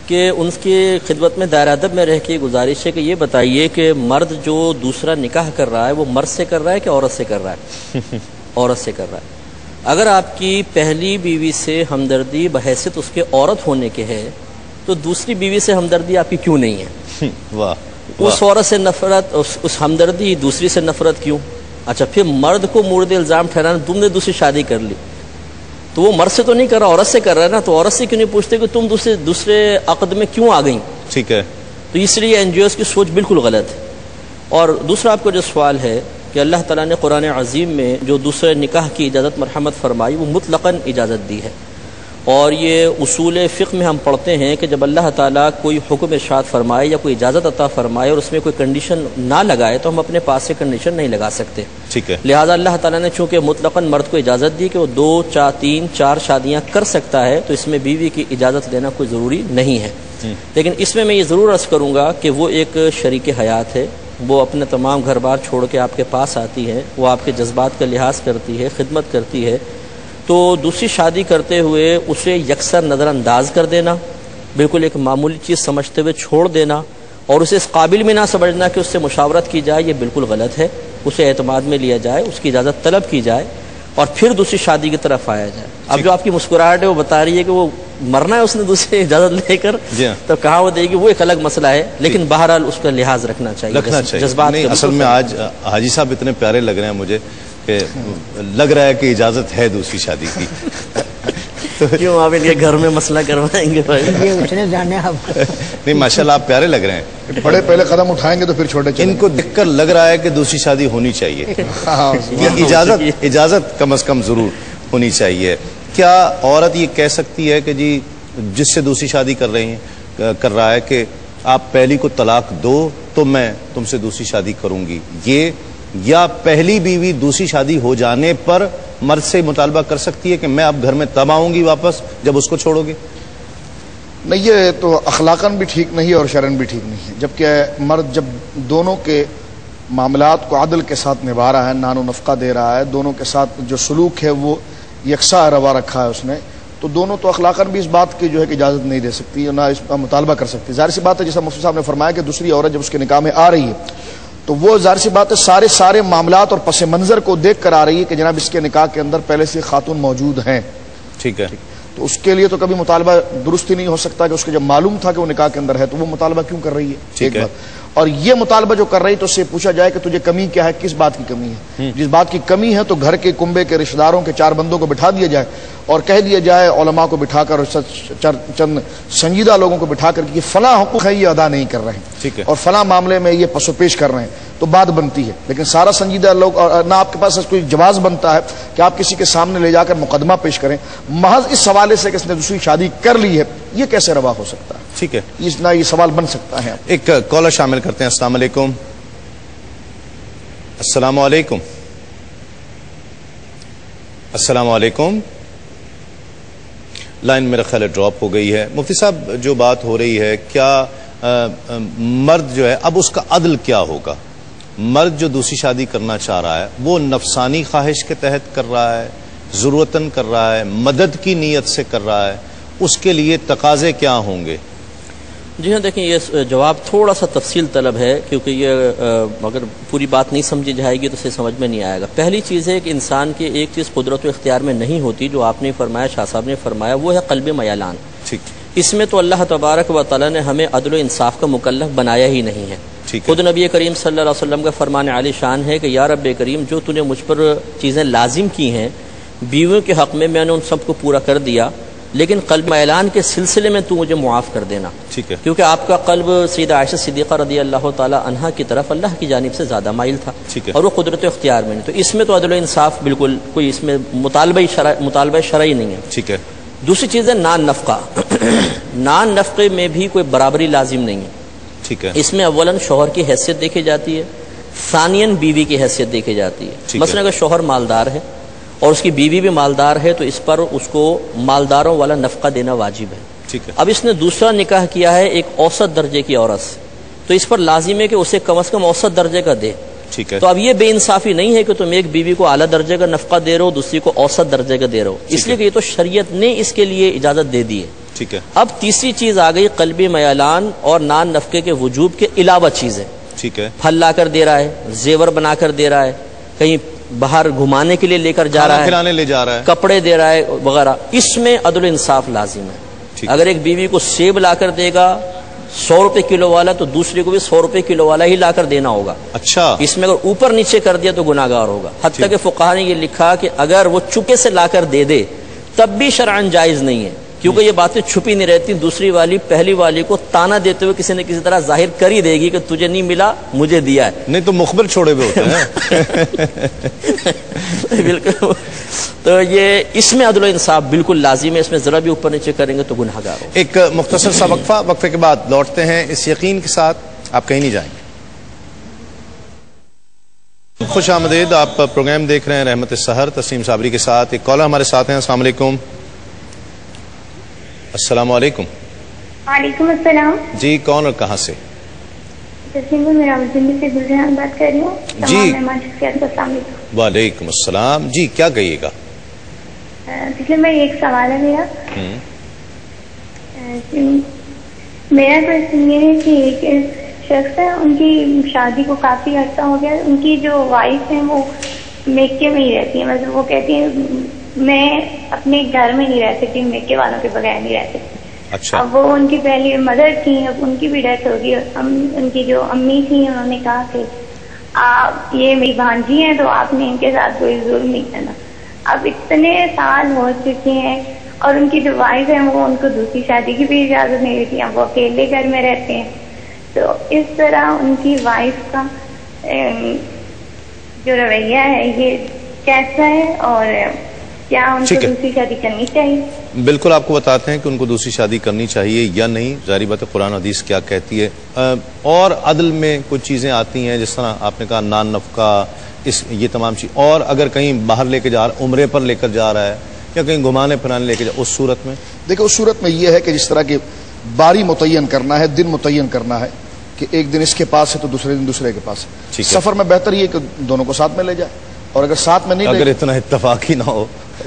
کہ ان کی خدمت میں دائرہ ادب میں رہ کے گزارش ہے کہ یہ بتائیے کہ مرد جو دوسرا نکاح کر رہا ہے وہ مرد سے کر رہا ہے کہ عورت سے کر رہا ہے؟ عورت سے کر رہا ہے. اگر آپ کی پہلی بیوی سے ہمدردی بحیثیت اس کے عورت ہونے کے ہے تو دوسری بیوی سے ہمدردی آپ کی کیوں نہیں ہے؟ اس عورت سے نفرت، اس ہمدردی، دوسری سے نفرت کیوں؟ اچھا، پھر مرد کو مورد الزام ٹھہرانا تم نے دوسری شادی کر لی تو وہ مرد سے تو نہیں کر رہا، عورت سے کر رہا ہے نا، تو عورت سے کیوں نہیں پوچھتے کہ تم دوسرے عقد میں کیوں آ گئیں؟ ٹھیک ہے. تو اس لیے NGOs کی سوچ بالکل غلط ہے. اور دوسرا آپ کو جو سوال ہے کہ اللہ تعالیٰ نے قرآن عظیم میں جو دوسرے نکاح کی اجازت مرحمت فرمائی وہ مطلقاً اجازت دی ہے. اور یہ اصول فقہ میں ہم پڑھتے ہیں کہ جب اللہ تعالیٰ کوئی حکم ارشاد فرمائے یا کوئی اجازت عطا فرمائے اور اس میں کوئی کنڈیشن نہ لگائے تو ہم اپنے پاس سے کنڈیشن نہیں لگا سکتے. ٹھیک ہے. لہٰذا اللہ تعالیٰ نے چونکہ مطلقاً مرد کو اجازت دی کہ وہ 2 3 4 شادیاں کر سکتا ہے، تو اس میں بیوی کی اجازت لینا کوئی ضروری نہیں ہے. لیکن اس میں یہ ضرور عرض کروں گا کہ وہ ایک شریک حیات ہے، وہ اپنے تمام گھر بار چھوڑ کے آپ کے پاس آتی ہے، وہ آپ کے جذبات کا لحاظ کرتی ہے، خدمت کرتی ہے. تو دوسری شادی کرتے ہوئے اسے یکسر نظر انداز کر دینا، بالکل ایک معمولی چیز سمجھتے ہوئے چھوڑ دینا اور اسے اس قابل میں نہ سمجھنا کہ اس سے مشاورت کی جائے، یہ بالکل غلط ہے. اسے اعتماد میں لیا جائے، اس کی اجازت طلب کی جائے اور پھر دوسری شادی کی طرف آیا جائے. اب جو آپ کی مسکراہٹ ہے وہ بتا رہی ہے کہ وہ مرنا ہے اس نے دوسری اجازت لے کر، تو کہاں وہ دے گی وہ ایک الگ مسئلہ ہے، لیکن بہرحال اس کا لحاظ رکھنا چاہیے. جذبات اصل میں آج حاجی صاحب اتنے پیارے لگ رہے ہیں مجھے کہ لگ رہا ہے کہ اجازت ہے دوسری شادی کی. کیوں آپ ان کے گھر میں مسئلہ کروائیں گے بھائی؟ یہ اس نے جانے آپ نہیں ماشاءاللہ آپ پیارے لگ رہے ہیں. بڑے پہلے قدم اٹھائیں گے تو پھر چھوٹے چلیں ان کو دیکھ کر لگ رہا ہے کہ دوسری شادی ہونی چاہیے. اجازت کم از کم ضرور ہونی چاہیے. کیا عورت یہ کہہ سکتی ہے کہ جی جس سے دوسری شادی کر رہا ہے کہ آپ پہلی کو طلاق دو تو میں تم سے دوسری شادی کروں گی، یہ یا پہلی بیوی دوسری شادی ہو جانے پر مرد سے مطالبہ کر سکتی ہے کہ میں اب گھر میں تب آؤں گی واپس جب اس کو چھوڑو گے؟ نہیں، یہ تو اخلاقاً بھی ٹھیک نہیں اور شرعاً بھی ٹھیک نہیں ہے. جبکہ مرد جب دونوں کے معاملات کو عدل کے ساتھ نبھا رہا ہے، نان و نفقہ دے رہا ہے، دونوں کے ساتھ جو سلوک ہے وہ یکساں روا رکھا ہے اس نے، تو دونوں تو اخلاقاً بھی اس بات کی جو ہے کہ اجازت نہیں دے سکتی، نہ اس کا مطالبہ کر سکتی. ظاہر سی بات ہے جیسا مفتی صاحب نے فرمایا کہ دوسری عورت جب اس کے نکاح میں آ رہی ہے تو وہ ظاہر سی بات ہے سارے معاملات اور پس منظر کو دیکھ کر آ رہی ہے کہ جناب اس کے نکاح کے اندر پہلے سے خاتون موجود ہیں. ٹھیک ہے. تو اس کے لیے تو کبھی مطالبہ درست ہی نہیں ہو سکتا کہ اس کو جب معلوم تھا کہ وہ نکاح کے اندر ہے تو وہ مطالبہ کیوں کر رہی ہے. ٹھیک ہے. اور یہ مطالبہ جو کر رہی تو اس سے پوچھا جائے کہ تجھے کمی کیا ہے، کس بات کی کمی ہے. جس بات کی کمی ہے تو گھر کے کنبے کے رشتہ داروں کے 4 بندوں کو بٹھا دیا جائے اور کہہ دیا جائے علماء کو بٹھا کر اور چند سنجیدہ لوگوں کو بٹھا کر کہ یہ فلاں حقوق ہے یہ ادا نہیں کر رہے ہیں اور فلاں معاملے میں یہ پس و پیش کر رہے ہیں تو بات بنتی ہے. لیکن سارا سنجیدہ لوگ نہ آپ کے پاس کوئی جواز بنتا ہے کہ آپ کسی کے سامنے لے جا کر مقدمہ پیش کریں محض اس حوالے سے کہ اس نے دوسری شادی کر لی ہے. یہ کیسے روا ہو سکتا ہے؟ ٹھیک ہے. نہ یہ سوال بن سکتا ہے. ایک کالر شامل کرتے ہیں. السلام علیکم. السلام علیکم. السلام علیکم. لائن میرا خیال ہے ڈراپ ہو گئی ہے. مفتی صاحب جو بات ہو رہی ہے کیا مرد جو ہے اب اس کا عدل کیا ہوگا؟ مرد جو دوسری شادی کرنا چاہ رہا ہے وہ نفسانی خواہش کے تحت کر رہا ہے، ضرورتاً کر رہا ہے، مدد کی نیت سے کر رہا ہے، اس کے لیے تقاضے کیا ہوں گے؟ جی ہاں، دیکھیں یہ جواب تھوڑا سا تفصیل طلب ہے کیونکہ یہ اگر پوری بات نہیں سمجھی جائے گی تو اسے سمجھ میں نہیں آئے گا. پہلی چیز ہے کہ انسان کی ایک چیز قدرت و اختیار میں نہیں ہوتی جو آپ نے فرمایا، شاہ صاحب نے فرمایا، وہ ہے قلب میلان. ٹھیک. اس میں تو اللہ تبارک و تعالیٰ نے ہمیں عدل و انصاف کا مکلف بنایا ہی نہیں ہے. خود نبی کریم صلی اللہ علیہ وسلم کا فرمان عالی شان ہے کہ یا رب کریم جو تو نے مجھ پر چیزیں لازم کی ہیں بیویوں کے حق میں نے ان سب کو پورا کر دیا، لیکن قلب میلان کے سلسلے میں تو مجھے معاف کر دینا. ٹھیک ہے. کیونکہ آپ کا قلب سیدہ عائشہ صدیقہ رضی اللہ تعالی عنہا کی طرف اللہ کی جانب سے زیادہ مائل تھا اور وہ قدرت و اختیار میں نہیں. تو اس میں تو عدل و انصاف بالکل کوئی اس میں مطالبہ شرعی نہیں ہے. ٹھیک ہے. دوسری چیز ہے نان نفقہ. نان نفقے میں بھی کوئی برابری لازم نہیں ہے. ٹھیک ہے. اس میں اولاً شوہر کی حیثیت دیکھی جاتی ہے، ثانیاً بیوی کی حیثیت دیکھی جاتی ہے. مثلا اگر شوہر مالدار ہے اور اس کی بیوی بھی مالدار ہے تو اس پر اس کو مالداروں والا نفقہ دینا واجب ہے. ٹھیک ہے. اب اس نے دوسرا نکاح کیا ہے ایک اوسط درجے کی عورت سے تو اس پر لازم ہے کہ اسے کم از کم اوسط درجے کا دے. ٹھیک ہے. تو اب یہ بے انصافی نہیں ہے کہ تم ایک بیوی کو اعلیٰ درجے کا نفقہ دے رہے ہو دوسری کو اوسط درجے کا دے رہے ہو، اس لیے کہ یہ تو شریعت نے اس کے لیے اجازت دے دی ہے. ٹھیک ہے. اب تیسری چیز آ گئی قلبی میلان اور نان نفقے کے وجوب کے علاوہ چیزیں. ٹھیک ہے. پھل لا کر دے رہا ہے، زیور بنا کر دے رہا ہے، کہیں باہر گھمانے کے لیے لے کر جا رہا ہے، کھلانے لے جا رہا ہے، کپڑے دے رہا ہے وغیرہ، اس میں عدل انصاف لازم ہے. اگر ایک بیوی کو سیب لا کر دے گا 100 روپے کلو والا تو دوسرے کو بھی 100 روپے کلو والا ہی لا کر دینا ہوگا. اچھا. اس میں اگر اوپر نیچے کر دیا تو گناہگار ہوگا. حتیٰ کہ فقہا نے یہ لکھا کہ اگر وہ چپے سے لا کر دے دے تب بھی شرعاً جائز نہیں ہے کیونکہ یہ باتیں چھپی نہیں رہتی. دوسری والی پہلی والی کو تانا دیتے ہوئے کسی نہ کسی طرح ظاہر کر ہی دے گی کہ تجھے نہیں ملا مجھے دیا ہے. نہیں تو مخبر چھوڑے ہوئے ہوتے ہیں. بالکل. تو یہ اس میں عدل و انصاف بالکل لازم ہے، اس میں ذرا بھی اوپر نیچے کریں گے تو گنہگار ہو. ایک مختصر سا وقفہ، وقفے کے بعد لوٹتے ہیں اس یقین کے ساتھ آپ کہیں نہیں جائیں گے. خوش آمدید. آپ پروگرام دیکھ رہے ہیں رحمت سحر تسنیم صابری کے ساتھ. ایک کالر ہمارے ساتھ ہیں. السلام علیکم. السلام علیکم. وعلیکم السلام. جی کون اور کہاں سے؟ میرا سے گلجان بات کر رہی ہوں. جی وعلیکم السلام. جی کیا کہیے گا؟ پچھلے میں ایک سوال ہے میرا. میرا کوشچن یہ ہے کہ ایک شخص ہے ان کی شادی کو کافی عرصہ ہو گیا، ان کی جو وائف ہیں وہ میکے میں ہی رہتی ہیں، مطلب وہ کہتی ہیں میں اپنے گھر میں نہیں رہ سکتی، میکے والوں کے بغیر نہیں رہ سکتی. اچھا. اب وہ ان کی پہلی مدر تھی، اب ان کی بھی ڈیتھ ہوگی. ان کی جو امی تھی انہوں نے کہا کہ آپ یہ میری بھانجی ہیں تو آپ نے ان کے ساتھ کوئی ظلم نہیں کرنا. اب اتنے سال ہو چکے ہیں اور ان کی جو وائف ہے وہ ان کو دوسری شادی کی بھی اجازت نہیں دیتی ہیں، وہ اکیلے گھر میں رہتے ہیں. تو اس طرح ان کی وائف کا جو رویہ ہے یہ کیسا ہے، اور کیا ان کو دوسری شادی کرنی چاہیے؟ بالکل آپ کو بتاتے ہیں کہ ان کو دوسری شادی کرنی چاہیے یا نہیں. ظاہری بات ہے قرآن حدیث کیا کہتی ہے. اور عدل میں کچھ چیزیں آتی ہیں، جس طرح آپ نے کہا نان نفقہ، یہ تمام چیز. اور اگر کہیں باہر لے کے جا رہا، عمرے پر لے کر جا رہا ہے یا کہیں گھمانے پھرانے لے کے جا، اس صورت میں دیکھیں، اس صورت میں یہ ہے کہ جس طرح کی باری متعین کرنا ہے، دن متعین کرنا ہے کہ ایک دن اس کے پاس ہے تو دوسرے دن دوسرے کے پاس ہے. سفر میں بہتر یہ کہ دونوں کو ساتھ میں لے جائے، اور اگر ساتھ میں نہیں اگر اتنا اتفاق ہی نہ ہو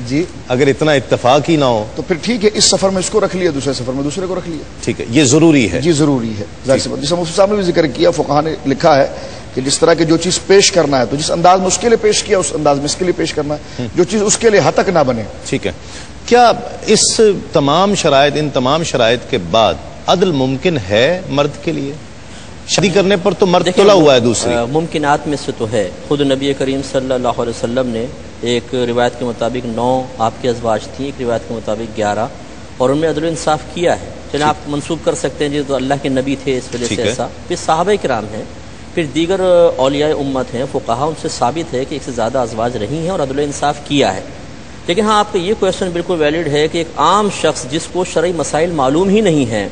جی، اگر اتنا اتفاق ہی نہ ہو تو پھر ٹھیک ہے، اس سفر میں اس کو رکھ لیا، دوسرے سفر میں دوسرے کو رکھ لیا. ٹھیک ہے، یہ ضروری ہے. جی ضروری ہے. جیسے مفتی صاحب نے بھی ذکر کیا، فقہاء نے لکھا ہے کہ جس طرح کے جو چیز پیش کرنا ہے تو جس انداز میں اس کے لیے پیش کیا اس انداز میں اس کے لیے پیش کرنا ہے، جو چیز اس کے لیے ہتک نہ بنے. ٹھیک ہے. کیا اس تمام شرائط، ان تمام شرائط کے بعد عدل ممکن ہے مرد کے لیے؟ شادی کرنے پر تو مرد تلا ہوا ہے. دوسری ممکنات میں سے تو ہے. خود نبی کریم صلی اللہ علیہ وسلم نے ایک روایت کے مطابق 9 آپ کے ازواج تھیں، ایک روایت کے مطابق 11، اور ان میں عدل و انصاف کیا ہے. چلیں آپ منسوب کر سکتے ہیں جی تو اللہ کے نبی تھے اس وجہ سے ایسا. پھر صحابہ کرام ہیں، پھر دیگر اولیاء امت ہیں، فقہاء، ان سے ثابت ہے کہ ایک سے زیادہ ازواج رہی ہیں اور عدل و انصاف کیا ہے. لیکن ہاں آپ کا یہ کویشچن بالکل ویلڈ ہے کہ ایک عام شخص جس کو شرعی مسائل معلوم ہی نہیں ہیں،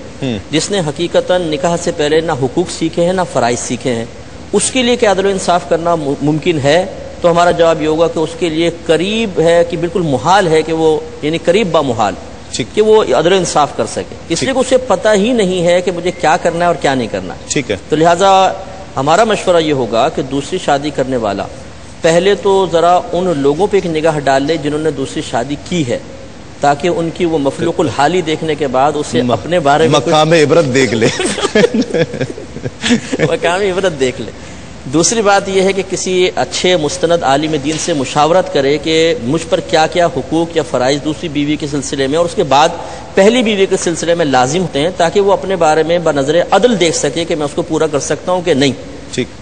جس نے حقیقتاً نکاح سے پہلے نہ حقوق سیکھے ہیں نہ فرائض سیکھے ہیں، اس کے لیے کیا عدل و انصاف کرنا ممکن ہے؟ تو ہمارا جواب یہ ہوگا کہ اس کے لیے قریب ہے کہ بالکل محال ہے کہ وہ، یعنی قریب با محال کہ وہ عدل و انصاف کر سکے، اس لیے کہ اسے پتہ ہی نہیں ہے کہ مجھے کیا کرنا ہے اور کیا نہیں کرنا. ٹھیک ہے. تو لہٰذا ہمارا مشورہ یہ ہوگا کہ دوسری شادی کرنے والا پہلے تو ذرا ان لوگوں پہ ایک نگاہ ڈال لے جنہوں نے دوسری شادی کی ہے، تاکہ ان کی وہ مفلوق الحالی دیکھنے کے بعد اسے اپنے بارے میں مقام عبرت دیکھ لے. مقام عبرت دیکھ لے. دوسری بات یہ ہے کہ کسی اچھے مستند عالم دین سے مشاورت کرے کہ مجھ پر کیا کیا حقوق یا فرائض دوسری بیوی کے سلسلے میں اور اس کے بعد پہلی بیوی کے سلسلے میں لازم ہوتے ہیں، تاکہ وہ اپنے بارے میں بنظر عدل دیکھ سکے کہ میں اس کو پورا کر سکتا ہوں کہ نہیں.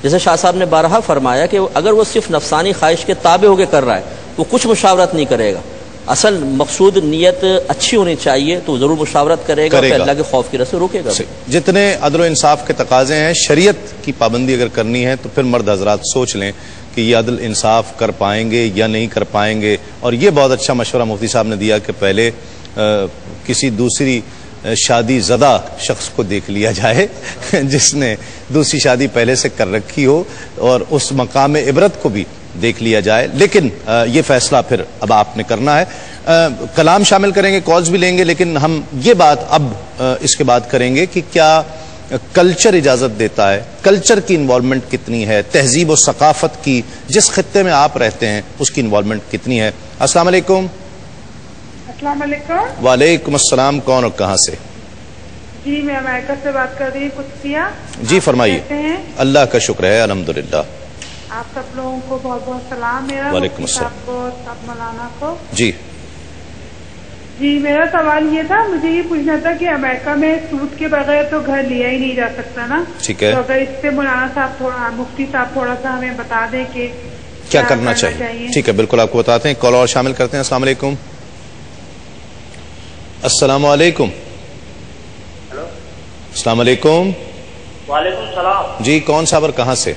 جیسے شاہ صاحب نے بارہا فرمایا کہ اگر وہ صرف نفسانی خواہش کے تابع ہو کے کر رہا ہے وہ کچھ مشاورت نہیں کرے گا. اصل مقصود نیت اچھی ہونی چاہیے تو ضرور مشاورت کرے گا. اللہ کے خوف کی رس روکے گا. جتنے عدل و انصاف کے تقاضے ہیں، شریعت کی پابندی اگر کرنی ہے تو پھر مرد حضرات سوچ لیں کہ یہ عدل انصاف کر پائیں گے یا نہیں کر پائیں گے. اور یہ بہت اچھا مشورہ مفتی صاحب نے دیا کہ پہلے کسی دوسری شادی زدہ شخص کو دیکھ لیا جائے جس نے دوسری شادی پہلے سے کر رکھی ہو، اور اس مقام عبرت کو بھی دیکھ لیا جائے. لیکن یہ فیصلہ پھر اب آپ نے کرنا ہے. کلام شامل کریں گے، کالز بھی لیں گے، لیکن ہم یہ بات اب اس کے بعد کریں گے کہ کیا کلچر اجازت دیتا ہے، کلچر کی انوالومنٹ کتنی ہے، تہذیب و ثقافت کی جس خطے میں آپ رہتے ہیں اس کی انوالومنٹ کتنی ہے. السلام علیکم. السلام علیکم. وعلیکم السلام. کون اور کہاں سے؟ جی میں امریکہ سے بات کر رہی ہوں، قدسیہ. جی فرمائیے. اللہ کا شکر ہے، الحمدللہ. آپ سب لوگوں کو بہت بہت سلام. میرا وعلیکم السلام. آپ کو سب مولانا کو. جی میرا سوال یہ تھا، مجھے یہ پوچھنا تھا کہ امریکہ میں سود کے بغیر تو گھر لیا ہی نہیں جا سکتا نا. ٹھیک ہے. تو اگر اس پہ مولانا صاحب تھوڑا، مفتی صاحب تھوڑا سا ہمیں بتا دیں کہ کیا کرنا چاہیے. ٹھیک ہے، بالکل آپ کو بتاتے ہیں. کال اور شامل کرتے ہیں. السلام علیکم. السلام علیکم. ہلو. السلام علیکم. وعلیکم السلام. جی کون صاحب اور کہاں سے؟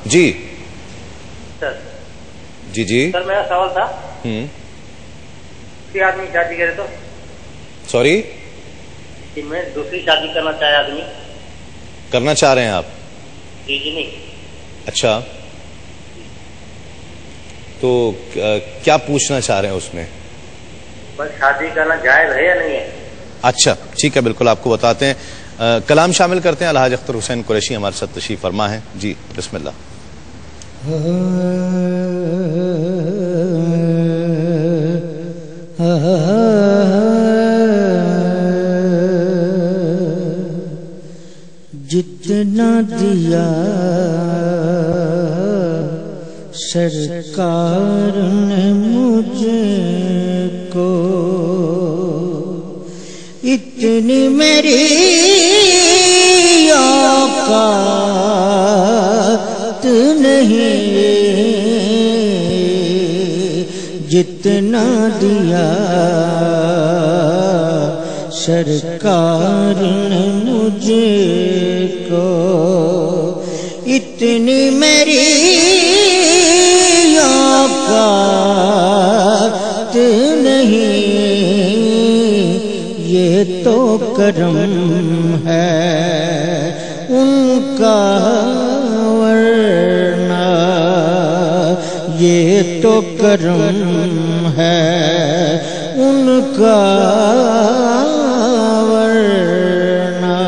جی سر. جی سر میرا سوال تھا، آدمی شادی کرے تو سوری کہ میں دوسری شادی کرنا چاہے، آدمی کرنا چاہ رہے ہیں آپ؟ جی نہیں. اچھا، تو کیا پوچھنا چاہ رہے ہیں اس میں؟ بس شادی کرنا جائز ہے یا نہیں ہے؟ اچھا ٹھیک ہے، بالکل آپ کو بتاتے ہیں. کلام شامل کرتے ہیں. الحاج اختر حسین قریشی ہمارے ساتھ تشریف فرما ہے. جی بسم اللہ. جتنا دیا سرکار نے مجھے کو، اتنی میری اوقات نہیں. جتنا جتنا دیا سرکار نے مجھ کو، اتنی میری اوقات نہیں، یہ تو کرم ہے ان کا، ورنہ یہ تو کرم ہے ان کا، ورنہ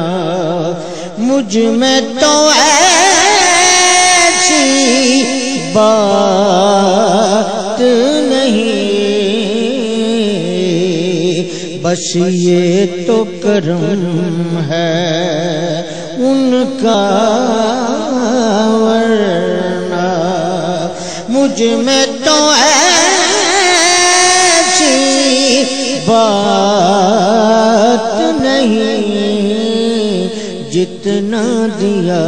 مجھ میں تو ایسی بات نہیں، بس یہ تو کرم ہے ان کا، ورنہ مجھ میں تو ایسی بات نہیں، جتنا دیا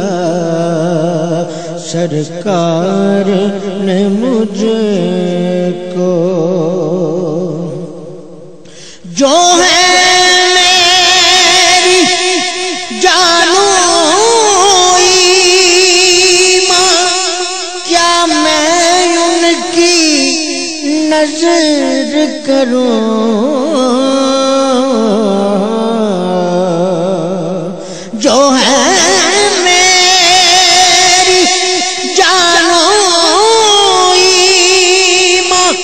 سرکار نے مجھ کو، جو ہے میری جانو ایمان، کیا میں ان کی نظر کروں، جو ہے میری جانو ایمان،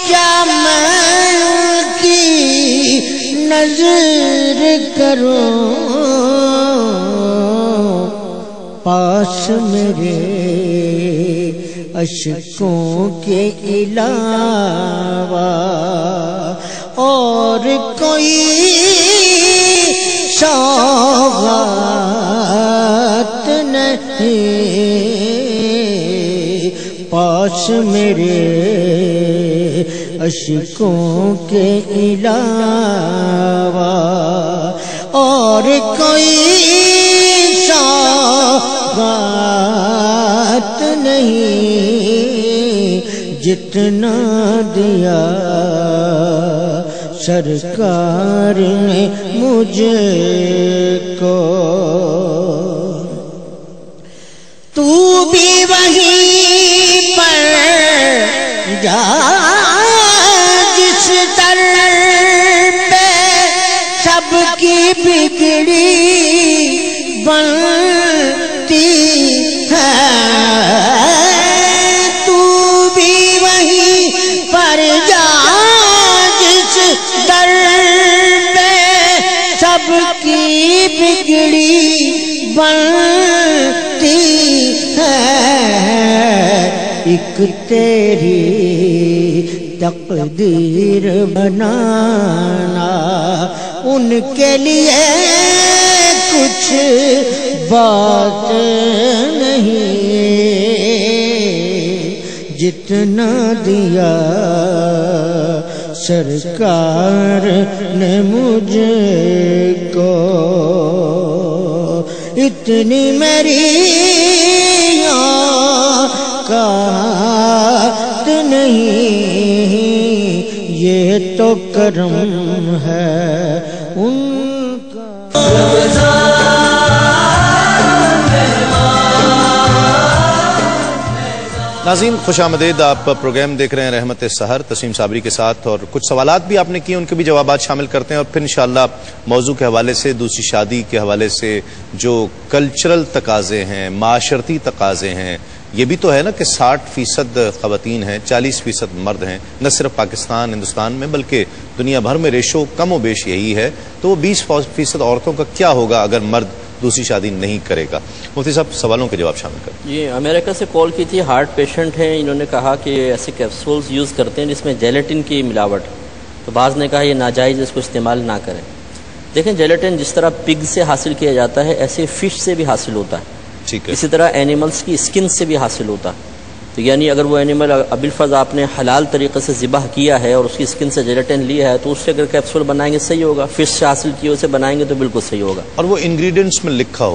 کیا میں ان کی نظر کروں، پاس میرے اشکوں کے علاوہ اور کوئی سوغات نہیں، پاس میرے اشکوں کے علاوہ اور کوئی سوغات نہیں، جتنا دیا سرکار نے مجھ کو، تو بھی وہیں پر جا جس در پہ سب کی بگڑی بنتی ہے، تو بھی وہیں پر جا جس در پہ سب کی بگڑی بنتی ہے، ایک تیری تقدیر بنانا ان کے لیے کچھ بات نہیں، جتنا دیا سرکار نے مجھ کو، اتنی میری اوقات نہیں، یہ تو کرم ہے ان کا۔ ناظرین خوش آمدید، آپ پروگرام دیکھ رہے ہیں رحمت سحر تسنیم صابری کے ساتھ، اور کچھ سوالات بھی آپ نے کیے، ان کے بھی جوابات شامل کرتے ہیں، اور پھر انشاءاللہ موضوع کے حوالے سے، دوسری شادی کے حوالے سے جو کلچرل تقاضے ہیں، معاشرتی تقاضے ہیں، یہ بھی تو ہے نا کہ 60% خواتین ہیں، 40% مرد ہیں، نہ صرف پاکستان ہندوستان میں بلکہ دنیا بھر میں ریشو کم و بیش یہی ہے، تو وہ 20% عورتوں کا کیا ہوگا اگر مرد دوسری شادی نہیں کرے گا؟ مفتی صاحب سوالوں کے جواب شامل کریں۔ یہ امریکہ سے کال کی تھی، ہارٹ پیشنٹ ہیں، انہوں نے کہا کہ ایسے کیپسولز یوز کرتے ہیں جس میں جیلیٹن کی ملاوٹ، تو بعض نے کہا یہ ناجائز، اس کو استعمال نہ کریں۔ دیکھیں جیلیٹن جس طرح پگ سے حاصل کیا جاتا ہے ایسے فش سے بھی حاصل ہوتا ہے، ٹھیک ہے، اسی طرح اینیملز کی اسکن سے بھی حاصل ہوتا ہے، تو یعنی اگر وہ اینیمل بالفرض آپ نے حلال طریقے سے ذبح کیا ہے اور اس کی اسکن سے جیلیٹن لیا ہے تو اس سے اگر کیپسول بنائیں گے صحیح ہوگا، فش سے حاصل کیے اسے بنائیں گے تو بالکل صحیح ہوگا. اور وہ انگریڈینٹس میں لکھا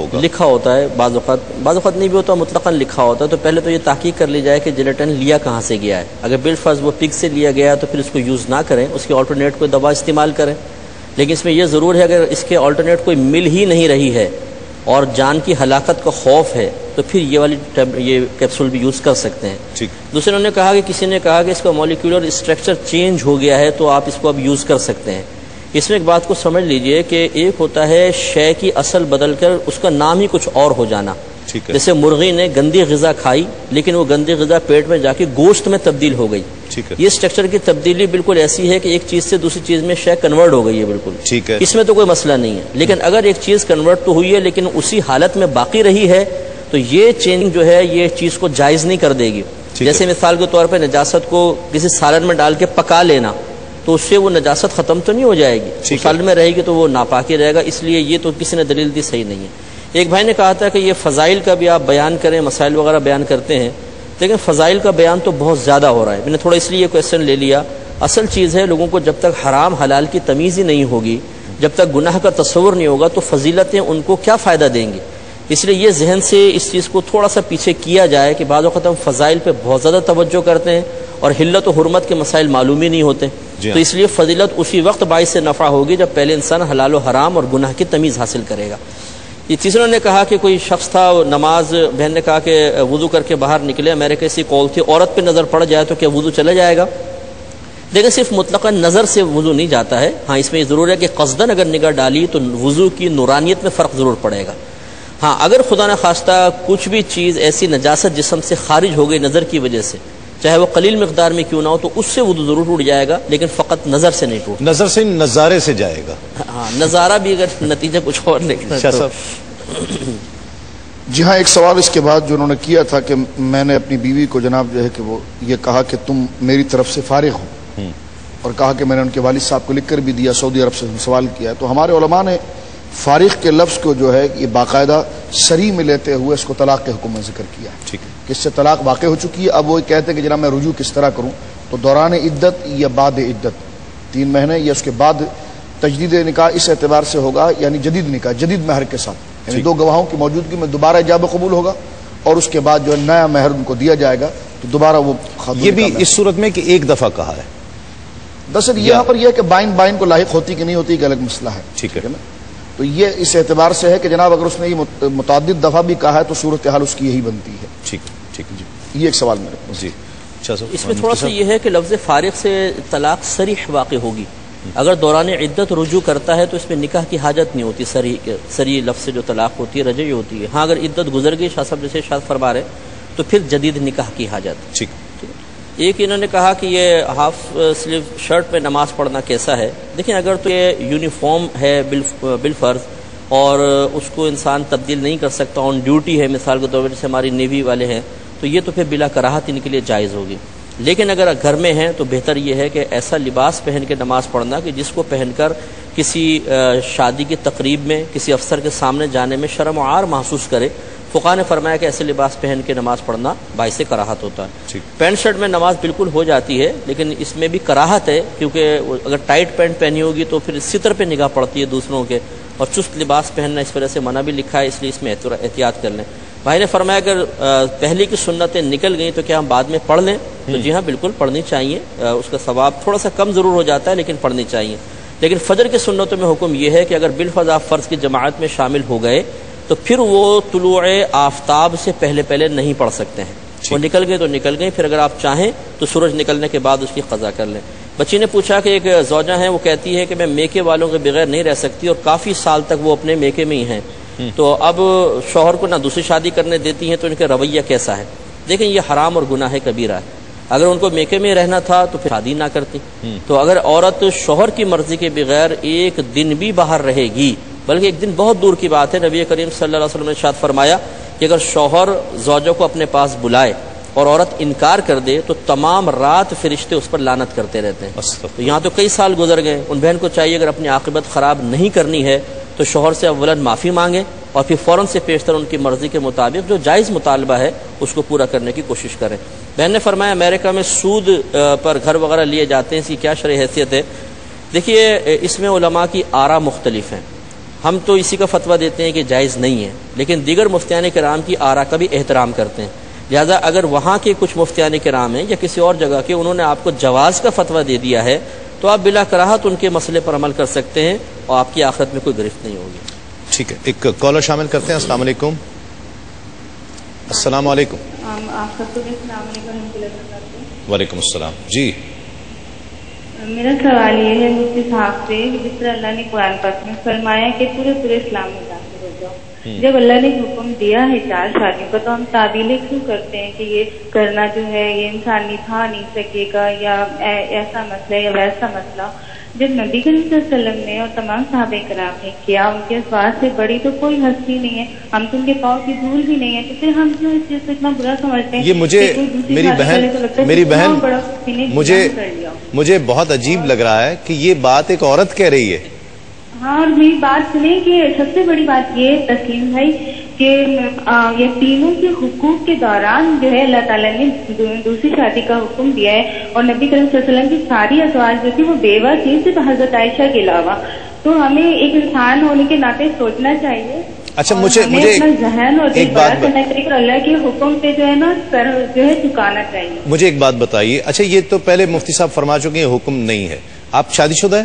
ہوتا ہے، بعض اوقات نہیں بھی ہوتا، مطلقاً لکھا ہوتا ہے. تو پہلے تو یہ تحقیق کر لی جائے کہ جیلیٹن لیا کہاں سے گیا ہے. اگر بالفرض وہ پگ سے لیا گیا تو پھر اس کو یوز نہ کریں، اس کی آلٹرنیٹ کوئی دوا استعمال کریں. لیکن اس میں یہ ضرور ہے اگر اس کے آلٹرنیٹ کوئی مل ہی نہیں رہی ہے اور جان کی ہلاکت کا خوف ہے تو پھر یہ کیپسول بھی یوز کر سکتے ہیں. دوسرے انہوں نے کہا کہ کسی نے کہا کہ اس کا مولیکولر اسٹرکچر چینج ہو گیا ہے تو آپ اس کو اب یوز کر سکتے ہیں. اس میں ایک بات کو سمجھ لیجئے کہ ایک ہوتا ہے شے کی اصل بدل کر اس کا نام ہی کچھ اور ہو جانا. جیسے مرغی نے گندی غذا کھائی لیکن وہ گندی غذا پیٹ میں جا کے گوشت میں تبدیل ہو گئی. یہ اسٹرکچر کی تبدیلی بالکل ایسی ہے کہ ایک چیز سے دوسری چیز میں شے کنورٹ ہو گئی ہے بالکل. اس میں تو کوئی مسئلہ نہیں ہے. لیکن اگر ایک چیز کنورٹ تو ہوئی ہے لیکن اسی حالت میں باقی رہی ہے تو یہ چینجنگ جو ہے یہ چیز کو جائز نہیں کر دے گی. جیسے مثال کے طور پہ نجاست کو کسی سالن میں ڈال کے پکا لینا تو اس سے وہ نجاست ختم تو نہیں ہو جائے گی، سالن میں رہے گی تو وہ ناپاکی رہے گا. اس لیے یہ تو کسی نے دلیل دی صحیح نہیں ہے. ایک بھائی نے کہا تھا کہ یہ فضائل کا بھی آپ بیان کریں، مسائل وغیرہ بیان کرتے ہیں لیکن فضائل کا بیان تو بہت زیادہ ہو رہا ہے. میں نے تھوڑا اس لیے یہ کویسچن لے لیا. اصل چیز ہے لوگوں کو جب تک حرام حلال کی تمیز ہی نہیں ہوگی، جب تک گناہ کا تصور نہیں ہوگا تو فضیلتیں ان کو کیا فائدہ دیں گی. اس لیے یہ ذہن سے اس چیز کو تھوڑا سا پیچھے کیا جائے کہ بعض وقت ہم فضائل پہ بہت زیادہ توجہ کرتے ہیں اور حلت و حرمت کے مسائل معلوم ہی نہیں ہوتے. تو اس لیے فضیلت اسی وقت باعث سے نفع ہوگی جب پہلے انسان حلال و حرام اور گناہ کی تمیز حاصل کرے گا. یہ تیسروں نے کہا کہ کوئی شخص تھا نماز، بہن نے کہا کہ وضو کر کے باہر نکلے، میرے کیسی کال تھی، عورت پہ نظر پڑ جائے تو کیا وضو چلا جائے گا؟ لیکن صرف مطلقاً نظر سے وضو نہیں جاتا ہے. ہاں اس میں یہ ضرور ہے کہ قصداً اگر نگاہ ڈالی تو وضو کی نورانیت میں فرق ضرور پڑے گا. ہاں اگر خدا نخواستہ کچھ بھی چیز ایسی نجاست جسم سے خارج ہو گئی نظر کی وجہ سے، چاہے وہ قلیل مقدار میں کیوں نہ ہو، تو اس سے وضو ضرور ٹوٹ جائے گا لیکن فقط نظر سے نہیں ٹوٹ، نظر سے نظارے سے جائے گا. ہاں نظارہ بھی اگر نتیجہ کچھ اور نکلا. جی ہاں، ایک سوال اس کے بعد جو انہوں نے کیا تھا کہ میں نے اپنی بیوی کو جناب جو ہے کہ وہ یہ کہا کہ تم میری طرف سے فارغ ہو، اور کہا کہ میں نے ان کے والد صاحب کو لکھ کر بھی دیا، سعودی عرب سے سوال کیا. تو ہمارے علماء نے فارغ کے لفظ کو جو ہے یہ باقاعدہ صریح میں لیتے ہوئے اس کو طلاق کے حکم میں ذکر کیا ہے کہ اس سے طلاق واقع ہو چکی ہے. اب وہ کہتے ہیں کہ جناب میں رجوع کس طرح کروں، تو دوران عدت یا بعد عدت 3 مہینے یا اس کے بعد تجدید نکاح اس اعتبار سے ہوگا، یعنی جدید نکاح جدید مہر کے ساتھ، یعنی 2 گواہوں کی موجودگی میں دوبارہ ایجاب قبول ہوگا اور اس کے بعد جو ہے نیا مہر ان کو دیا جائے گا تو دوبارہ وہ یہ بھی اس صورت میں کہ ایک دفعہ کہا ہے. دراصل یہاں پر یہ ہے کہ بائن کو لاحق ہوتی کہ نہیں ہوتی ایک الگ مسئلہ ہے. ٹھیک ہے نا. تو یہ اس اعتبار سے ہے کہ جناب اگر اس نے یہ متعدد دفعہ بھی کہا ہے تو صورتحال اس کی یہی بنتی ہے. ٹھیک ٹھیک جی. یہ ایک سوال میرے پاس. جی اس میں تھوڑا سا یہ ہے کہ لفظ فارغ سے طلاق صریح واقع ہوگی. اگر دوران عدت رجوع کرتا ہے تو اس میں نکاح کی حاجت نہیں ہوتی. صریح لفظ سے جو طلاق ہوتی ہے رجعی ہوتی ہے. ہاں اگر عدت گزر گئی، شاہ صاحب جیسے شاہ فرما رہے، تو پھر جدید نکاح کی حاجت. ٹھیک. ایک انہوں نے کہا کہ یہ ہاف سلیو شرٹ میں نماز پڑھنا کیسا ہے. دیکھیں اگر تو یہ یونیفارم ہے بالفرض اور اس کو انسان تبدیل نہیں کر سکتا، آن ڈیوٹی ہے مثال کے طور پر جیسے ہماری نیوی والے ہیں، تو یہ تو پھر بلا کراہت ان کے لیے جائز ہوگی. لیکن اگر گھر میں ہیں تو بہتر یہ ہے کہ ایسا لباس پہن کے نماز پڑھنا کہ جس کو پہن کر کسی شادی کی تقریب میں کسی افسر کے سامنے جانے میں شرم و عار محسوس کرے. فقہاء نے فرمایا کہ ایسے لباس پہن کے نماز پڑھنا باعث کراہت ہوتا ہے. پینٹ شرٹ میں نماز بالکل ہو جاتی ہے لیکن اس میں بھی کراہت ہے، کیونکہ اگر ٹائٹ پینٹ پہنی ہوگی تو پھر ستر پہ نگاہ پڑتی ہے دوسروں کے، اور چست لباس پہننا اس وجہ سے منع بھی لکھا ہے، اس لیے اس میں احتیاط کر لیں. بھائی نے فرمایا اگر پہلے کی سنتیں نکل گئیں تو کیا ہم بعد میں پڑھ لیں؟ تو جی ہاں بالکل پڑھنی چاہیے. اس کا ثواب تھوڑا سا کم ضرور ہو جاتا ہے لیکن پڑھنی چاہیے. لیکن فجر کی سنتوں میں حکم یہ ہے کہ اگر بالفرض آپ فرض کی جماعت میں شامل ہو گئے تو پھر وہ طلوع آفتاب سے پہلے نہیں پڑھ سکتے ہیں. وہ نکل گئے تو نکل گئے، پھر اگر آپ چاہیں تو سورج نکلنے کے بعد اس کی قضا کر لیں. بچی نے پوچھا کہ ایک زوجہ ہیں، وہ کہتی ہے کہ میں میکے والوں کے بغیر نہیں رہ سکتی اور کافی سال تک وہ اپنے میکے میں ہی ہیں، تو اب شوہر کو نہ دوسری شادی کرنے دیتی ہیں، تو ان کا رویہ کیسا ہے؟ دیکھیں یہ حرام اور گناہ کبیرہ ہے. اگر ان کو میکے میں رہنا تھا تو پھر شادی نہ کرتی. تو اگر عورت شوہر کی مرضی کے بغیر ایک دن بھی باہر رہے گی، بلکہ ایک دن بہت دور کی بات ہے، نبی کریم صلی اللہ علیہ وسلم نے ارشاد فرمایا کہ اگر شوہر زوجہ کو اپنے پاس بلائے اور عورت انکار کر دے تو تمام رات فرشتے اس پر لعنت کرتے رہتے ہیں. تو یہاں تو کئی سال گزر گئے. ان بہن کو چاہیے اگر اپنی عاقبت خراب نہیں کرنی ہے تو شوہر سے اولاً معافی مانگے اور پھر فوراً سے پیشتر ان کی مرضی کے مطابق جو جائز مطالبہ ہے اس کو پورا کرنے کی کوشش کریں. بہن نے فرمایا امریکہ میں سود پر گھر وغیرہ لیے جاتے ہیں، اس کی کیا شرعی حیثیت ہے؟ دیکھیے اس میں علماء کی آراء مختلف ہیں. ہم تو اسی کا فتویٰ دیتے ہیں کہ جائز نہیں ہے، لیکن دیگر مفتیان کرام کی آراء کا بھی احترام کرتے ہیں. لہٰذا اگر وہاں کے کچھ مفتیان کرام ہیں یا کسی اور جگہ کے انہوں نے آپ کو جواز کا فتویٰ دے دیا ہے تو آپ بلا کراہت ان کے مسئلے پر عمل کر سکتے ہیں اور آپ کی آخرت میں کوئی گرفت نہیں ہوگی. ٹھیک ہے، ایک کالر شامل کرتے ہیں. السلام علیکم. السلام علیکم. وعلیکم السلام. جی میرا سوال یہ ہے مفتی صاحب سے، جس طرح اللہ نے قرآن پاک میں فرمایا کہ پورے اسلام میں داخل ہو جاؤ، جب اللہ نے حکم دیا ہے 4 شادیوں کا تو ہم تعبیلیں کیوں کرتے ہیں کہ یہ کرنا جو ہے یہ انسان نبھا نہیں سکے گا یا ایسا مسئلہ یا ویسا مسئلہ؟ جب نبی کریم صلی اللہ علیہ وسلم نے اور تمام صحابہ کرام نے کیا، ان کے اسوار سے بڑی تو کوئی ہستی نہیں ہے، ہم تو ان کے پاؤں کی دھول بھی نہیں ہے، تو پھر ہم کیوں اس چیز کو اتنا برا سمجھتے ہیں؟ یہ مجھے بہت عجیب لگ رہا ہے کہ یہ بات ایک عورت کہہ رہی ہے. ہاں، اور میری بات سنیں کہ سب سے بڑی بات یہ تسلیم بھائی کہ یہ تینوں کے حقوق کے دوران جو ہے اللہ تعالیٰ نے دوسری شادی کا حکم دیا ہے، اور نبی کریم صلی اللہ علیہ وسلم کی ساری ازواج جو تھی وہ بیوہ تھی صرف حضرت عائشہ کے علاوہ. تو ہمیں ایک انسان ہونے کے ناطے سوچنا چاہیے. اچھا مجھے اپنا ذہن اور دل بڑا کرنا چاہیے اور اللہ کے حکم پہ جو ہے نا سر جو ہے جھکانا چاہیے. مجھے ایک بات بتائیے، اچھا یہ تو پہلے مفتی صاحب فرما چکے ہیں حکم نہیں ہے، آپ شادی شدہ ہیں؟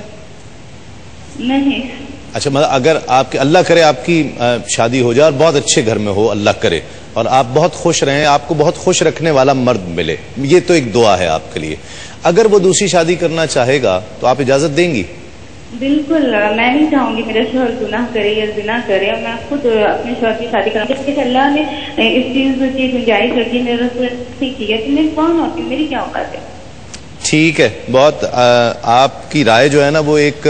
نہیں. اچھا مطلب اگر آپ کے اللہ کرے آپ کی شادی ہو جائے اور بہت اچھے گھر میں ہو، اللہ کرے، اور آپ بہت خوش رہیں، آپ کو بہت خوش رکھنے والا مرد ملے، یہ تو ایک دعا ہے آپ کے لیے. اگر وہ دوسری شادی کرنا چاہے گا تو آپ اجازت دیں گی؟ بالکل، میں نہیں چاہوں گی میرا شوہر گناہ کرے یا زنا کرے، اور میں خود اپنے شوہر کی شادی کروں. جب اللہ نے اس چیز کی گنجائش رکھی، میرے رسول نے کی ہے، تو میں کون ہوتی ہوں، میری کیا اوقات ہے؟ ٹھیک ہے، بہت آپ کی رائے جو ہے نا وہ ایک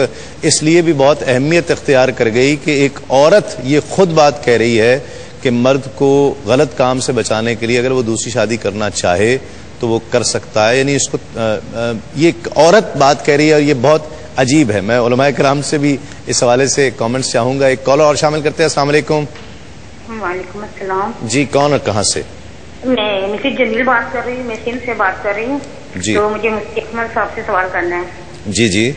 اس لیے بھی بہت اہمیت اختیار کر گئی کہ ایک عورت یہ خود بات کہہ رہی ہے کہ مرد کو غلط کام سے بچانے کے لیے اگر وہ دوسری شادی کرنا چاہے تو وہ کر سکتا ہے. یعنی اس کو یہ ایک عورت بات کہہ رہی ہے اور یہ بہت عجیب ہے. میں علماء کرام سے بھی اس حوالے سے کامنٹس چاہوں گا. ایک کالر اور شامل کرتے ہیں. السلام علیکم. وعلیکم السلام. جی کون اور کہاں سے؟ میں مسز جمیل بات کر رہی ہوں، میں سندھ سے بات کر رہی ہوں. جی تو مجھے مفتی اکمل صاحب سے سوال کرنا ہے. جی جی.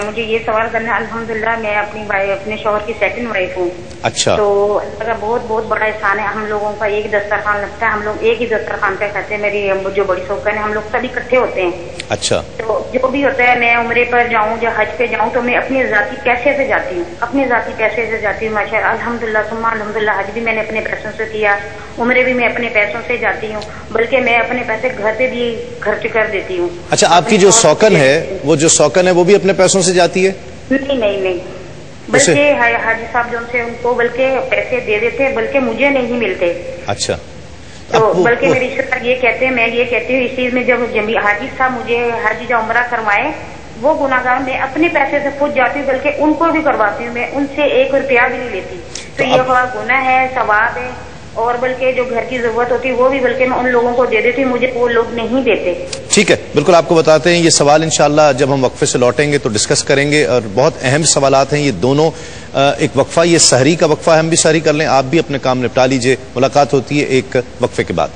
مجھے یہ سوال کرنا ہے، الحمدللہ میں اپنے شوہر کی سیکنڈ وائف ہوں. اچھا. تو اللہ کا بہت بہت بڑا احسان ہے، ہم لوگوں کا ایک دسترخوان لگتا ہے، ہم لوگ ایک ہی دسترخوان پہ کھاتے ہیں. میری جو بڑی سوکن ہے ہم لوگ سب اکٹھے ہوتے ہیں. اچھا. تو جو بھی ہوتا ہے میں عمرے پر جاؤں یا حج پہ جاؤں تو میں اپنے ذاتی پیسے سے جاتی ہوں، اپنے ذاتی پیسے سے جاتی ہوں. ماشاء اللہ الحمدللہ ثم الحمدللہ. حج بھی میں نے اپنے پیسوں سے کیا، عمرے بھی میں اپنے پیسوں سے جاتی ہوں، بلکہ میں اپنے پیسے گھر پہ بھی خرچ کر دیتی ہوں. اچھا آپ کی جو سوکن ہے وہ بھی اپنے پیسوں سے جاتی ہے؟ نہیں، بلکہ حاجی صاحب جو سے ان کو بلکہ پیسے دے دیتے، بلکہ مجھے نہیں ملتے. اچھا. تو بلکہ میرے رشتے دار یہ کہتے ہیں، میں یہ کہتی ہوں اس چیز میں جب حاجی صاحب مجھے حج یا عمرہ کروائے وہ گناہگار، میں اپنے پیسے سے خود جاتی ہوں، بلکہ ان کو بھی کرواتی ہوں، میں ان سے 1 روپیہ بھی نہیں لیتی. تو یہ بڑا گناہ ہے، ثواب ہے. اور بلکہ جو گھر کی ضرورت ہوتی ہے وہ بھی بلکہ میں ان لوگوں کو دے دیتی ہوں، مجھے وہ لوگ نہیں دیتے. ٹھیک ہے، بالکل آپ کو بتاتے ہیں. یہ سوال انشاءاللہ جب ہم وقفے سے لوٹیں گے تو ڈسکس کریں گے، اور بہت اہم سوالات ہیں یہ دونوں. ایک وقفہ، یہ سحری کا وقفہ ہے، ہم بھی سحری کر لیں، آپ بھی اپنے کام نپٹا لیجئے. ملاقات ہوتی ہے ایک وقفے کے بعد.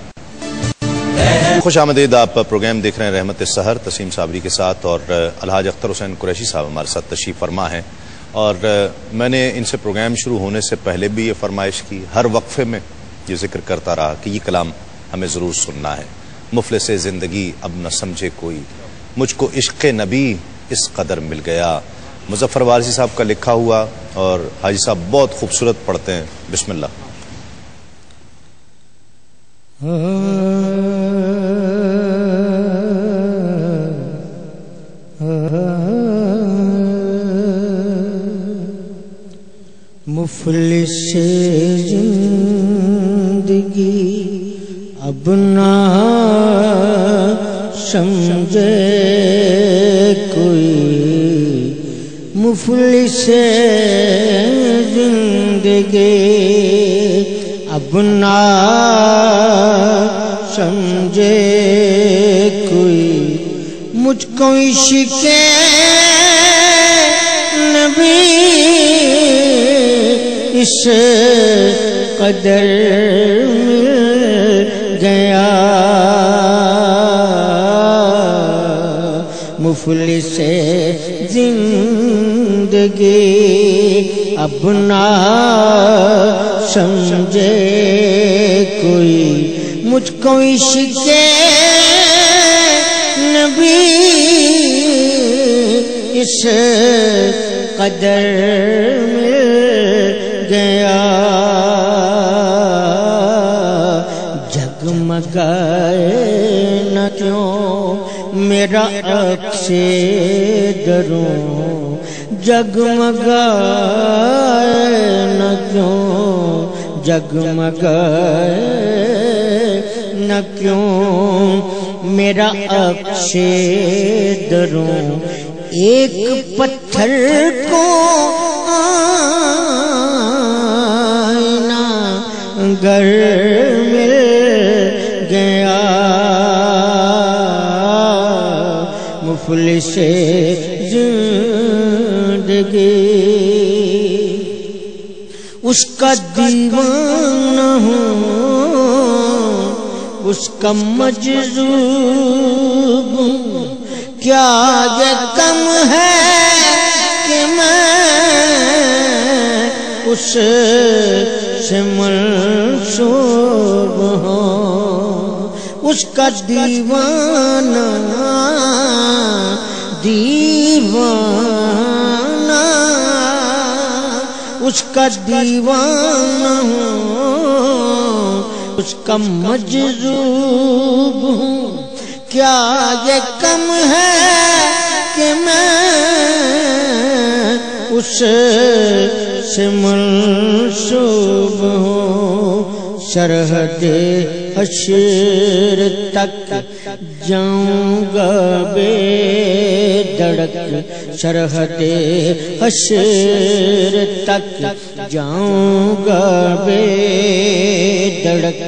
خوش آمدید. آپ پروگرام دیکھ رہے ہیں رحمت سحر تسلیم صابری کے ساتھ، اور الحاج اختر حسین قریشی صاحب ہمارے ساتھ تشریف فرما ہیں. اور میں نے ان سے پروگرام شروع ہونے سے پہلے بھی یہ فرمائش کی، ہر وقفے میں یہ ذکر کرتا رہا کہ یہ کلام ہمیں ضرور سننا ہے. مفلس زندگی اب نہ سمجھے کوئی، مجھ کو عشق نبی اس قدر مل گیا. مظفر وارثی صاحب کا لکھا ہوا، اور حاجی صاحب بہت خوبصورت پڑھتے ہیں. بسم اللہ. مفلس زندگی اب نہ سمجھے کوئی، مفلس زندگی اب نہ سمجھے کوئی، مجھ کو عشق نبی اس اس قدر مل گیا مفلس زندگی اب نہ سمجھے کوئی مجھ کو عشق نبی اس قدر مل گیا جگمگائے نہ کیوں میرا عکس دروں جگمگائے نہ کیوں جگمگائے نہ کیوں میرا عکس دروں ایک پتھر کو آئینہ گر مل گیا مفلس زندگی اس کا دیوانہ ہوں اس کا مجذوب ہوں کیا یہ کم ہے کہ میں اس سے منسوب ہوں اس کا دیوانہ دیوانہ اس کا دیوانہ ہوں اس کا مجذوب ہوں کیا یہ کم ہے کہ میں اس سے منسوب ہوں سرحد حشر تک جاؤں گا بے دڑک سرحد حشر تک جاؤں گا بے دڑک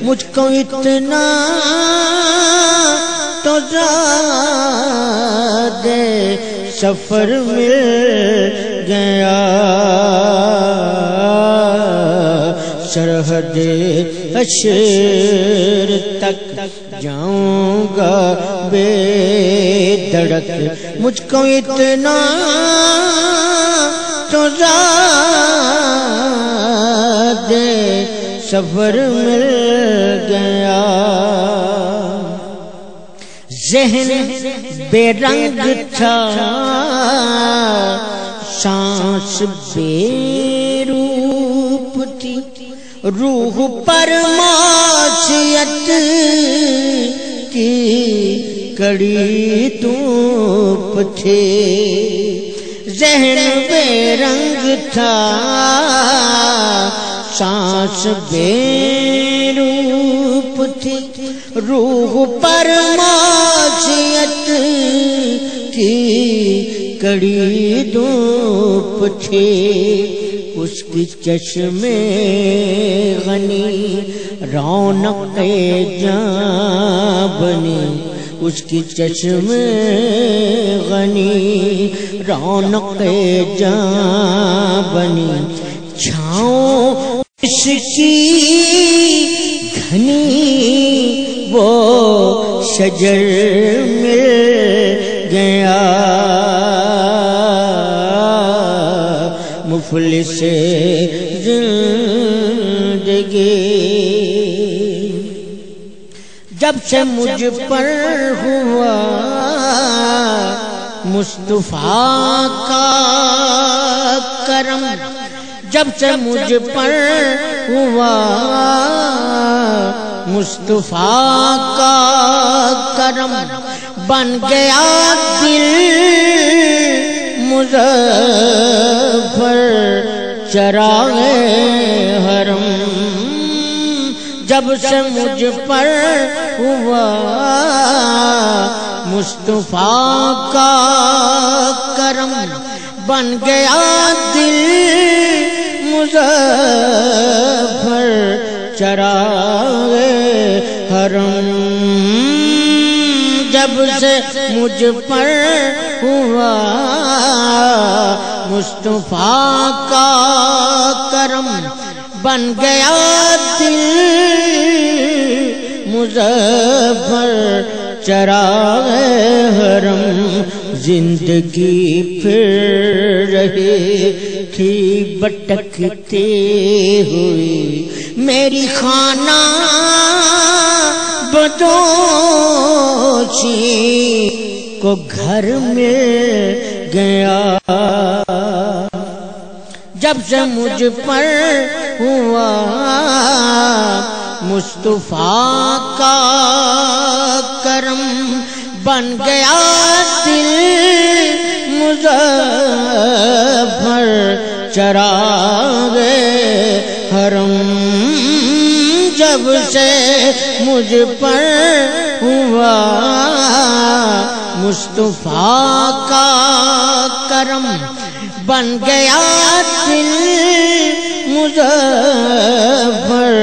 مجھ کو اتنا تو زیادہ سفر مل گیا سرحد حشر تک جاؤں گا بے دڑک مجھ کو اتنا تو زیادہ سفر مل گیا ذہن بے رنگ تھا سانس بے روپ تھی روح پر معصیت کی کڑی دھوپ تھی ذہن بے رنگ تھا سانس بے روپ تھی روح پر معصیت کی کڑی دھوپ تھی اس کی چشمے غنی رونق جاں بنی اس کی چشمے غنی رونق جاں بنی چھاؤں اس کی گھنی وہ شجر مل گیا مفلس زندگی جب سے مجھ پر ہوا مصطفیٰ کا کرم جب سے مجھ پر ہوا مصطفیٰ کا کرم بن گیا دل مظفر چراغ حرم جب سے مجھ پر ہوا مصطفیٰ کا کرم بن گیا دل مظفر چراغ حرم جب سے مجھ پر ہوا مصطفیٰ کا کرم بن گیا دل مظفر چراغ حرم زندگی پھر رہی تھی بٹکتے ہوئی میری خانہ بدوچی کو گھر مل گیا جب سے مجھ پر ہوا مصطفیٰ کا کرم بن گیا دل مظفر چراغ حرم جب سے مجھ پر ہوا مصطفیٰ کا کرم بن گیا دل مظفر